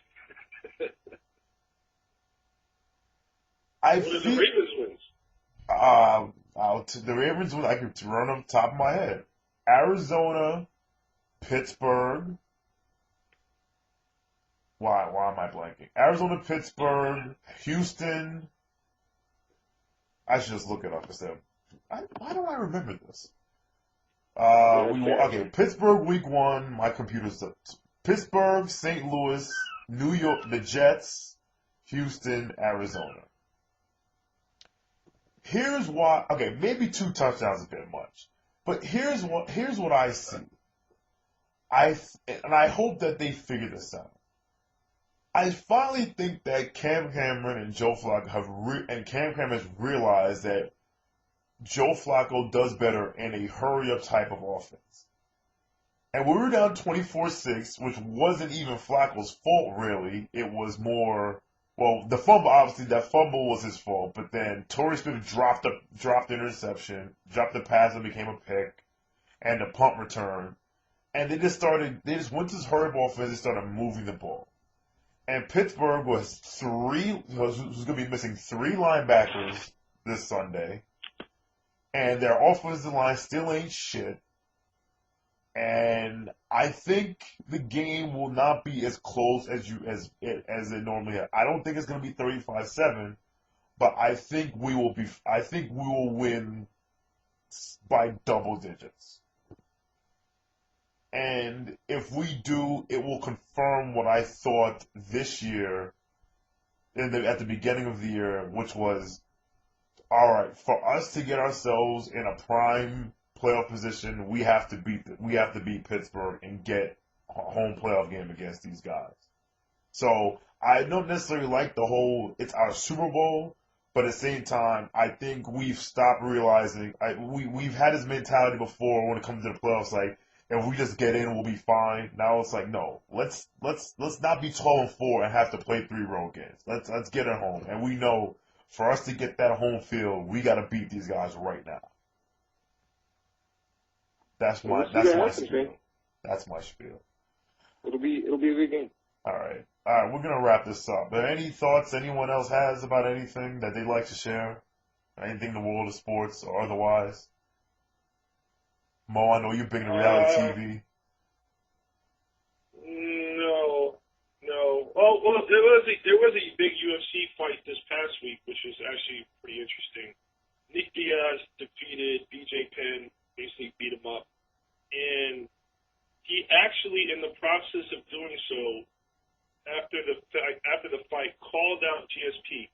What are the Ravens wins? The Ravens wins, I can run off the top of my head. Arizona, Pittsburgh. Why am I blanking? Arizona, Pittsburgh, Houston. I should just look it up instead. Why don't I remember this? Pittsburgh week 1, my computer's up. Pittsburgh, St. Louis, New York, the Jets, Houston, Arizona. Here's why, maybe 2 touchdowns is a bit much. But here's what I see. And I hope that they figure this out. I finally think that Cam Cameron and Joe Flacco Cam Cameron has realized that Joe Flacco does better in a hurry-up type of offense. And we were down 24-6, which wasn't even Flacco's fault, really. It was more, the fumble, obviously, that fumble was his fault. But then Torrey Smith dropped the interception, dropped the pass that became a pick, and the punt return. And they just went to this hurry-up offense and started moving the ball. And Pittsburgh was going to be missing 3 linebackers this Sunday. And their offensive line still ain't shit. And I think the game will not be as close as it normally is. I don't think it's going to be 35-7, but I think we will win by double digits. And if we do, it will confirm what I thought this year at the beginning of the year, which was, all right, for us to get ourselves in a prime playoff position, we have to beat Pittsburgh and get a home playoff game against these guys. So I don't necessarily like the whole it's our Super Bowl, but at the same time, I think we've stopped realizing we've had this mentality before when it comes to the playoffs, like if we just get in, we'll be fine. Now it's like, no, let's not be 12-4 and have to play 3 road games. Let's get it home, and we know. For us to get that home field, we got to beat these guys right now. That's my spiel. That's my spiel. It'll be a good game. All right. We're gonna wrap this up. But any thoughts anyone else has about anything that they'd like to share? Anything in the world of sports or otherwise? Mo, I know you're big into reality TV. No. Well, there was a big UFC fight this past week, which was actually pretty interesting. Nick Diaz defeated BJ Penn, basically beat him up, and he he actually, in the process of doing so, after the fight, called out GSP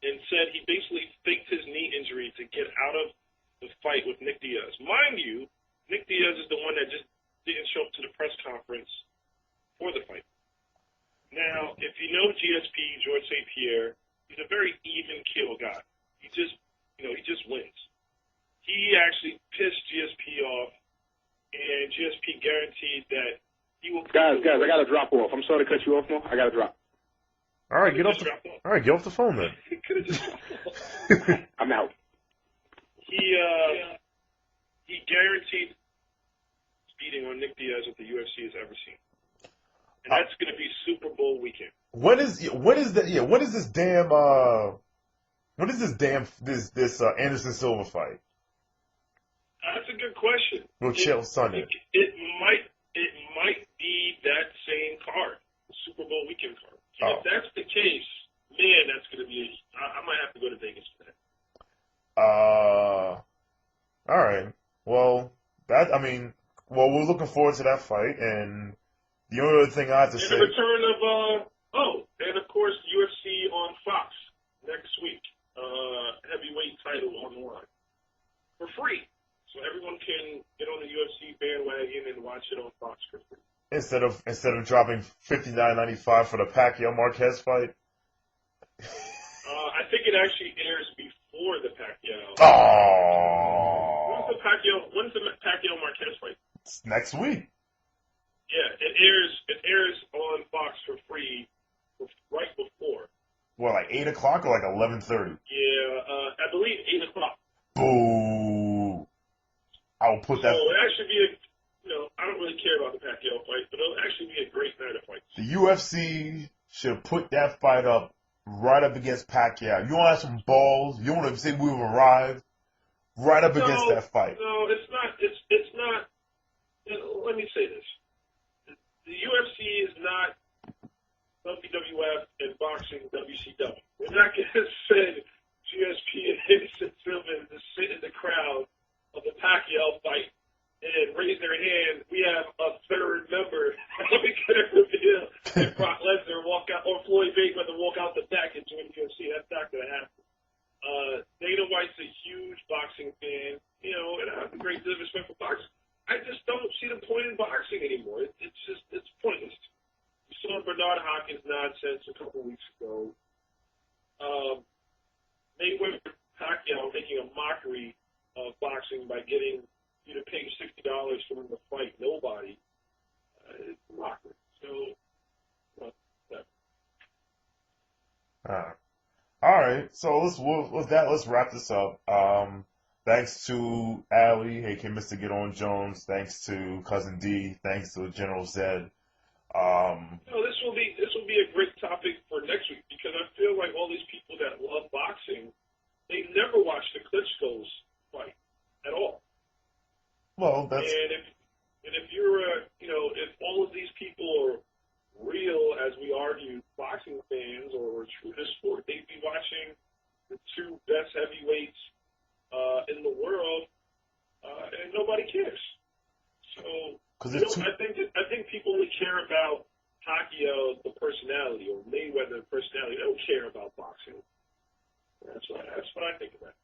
and said he basically faked his knee injury to get out of the fight with Nick Diaz. Mind you, Nick Diaz is the one that just didn't show up to the press conference for the fight. Now, if you know GSP, George St. Pierre, he's a very even keel guy. He just wins. He actually pissed GSP off, and GSP guaranteed that he will. Guys, I gotta drop off. I'm sorry to cut you off, Mo. I gotta drop. All right, get off the phone then. He could have just. I'm out. He guaranteed beating on Nick Diaz that the UFC has ever seen, and that's going to be Super Bowl weekend. When is this Anderson Silva fight? That's a good question. With Chael Sonnen. It might be that same card, the Super Bowl weekend card. And if that's the case, man, that's going to be. I might have to go to Vegas for that. All right. Well, we're looking forward to that fight, and the only other thing I have to say. And the return of and of course UFC on Fox next week. Heavyweight title on the line for free, so everyone can get on the UFC bandwagon and watch it on Fox for free. Instead of dropping $59.95 for the Pacquiao Marquez fight. I think it actually airs before the Pacquiao. Oh. When's the Pacquiao Marquez fight? It's next week. Yeah, it airs on Fox for free right before. What, like 8 o'clock or like 11:30? Yeah, I believe 8 o'clock. Boo. I will put that. So it actually be I don't really care about the Pacquiao fight, but it'll actually be a great night of fights. The UFC should put that fight up right up against Pacquiao. You want to have some balls? You want to say we've arrived? Right up against that fight. No, it's not. It's not. Let me say this: the UFC is not WWF and boxing WCW. We're not going to send GSP and Anderson Silva to sit in the crowd of the Pacquiao fight and raise their hand. We have a third member. We could have revealed that Brock Lesnar walk out or Floyd Mayweather walk out the back and join the UFC. That's not going to happen. Dana White's a huge boxing fan, and I have a great deal of respect for boxing. I just don't see the point in boxing anymore. It's pointless. We saw Bernard Hopkins nonsense a couple weeks ago. Mayweather Pacquiao making a mockery of boxing by getting you to pay $60 for them to fight nobody. It's a mockery. So, all right. So let's wrap this up. Thanks to Allie, aka Mr. Get On Jones. Thanks to Cousin D. Thanks to General Zed. This will be a great topic for next week because I feel like all these people that love boxing, they never watched the Klitschko's fight at all. Well, that's. And if you're if all of these people are real, as we argue, boxing fans or true to sport, they'd be watching the two best heavyweights in the world, and nobody cares. So I think people only care about Pacquiao, the personality, or Mayweather, the personality. They don't care about boxing. That's what I think of that.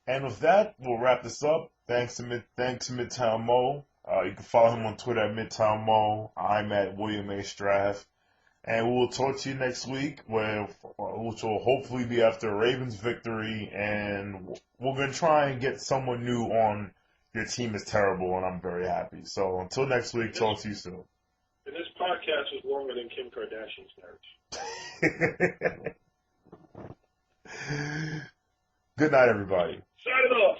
And with that, we'll wrap this up. Thanks to Midtown Mo. You can follow him on Twitter at Midtown Mo. I'm at William A. Straff. And we'll talk to you next week, which will hopefully be after a Ravens victory. And we're going to try and get someone new on Your Team is Terrible, and I'm very happy. So until next week, talk to you soon. And this podcast is longer than Kim Kardashian's marriage. Good night, everybody. Sign it off.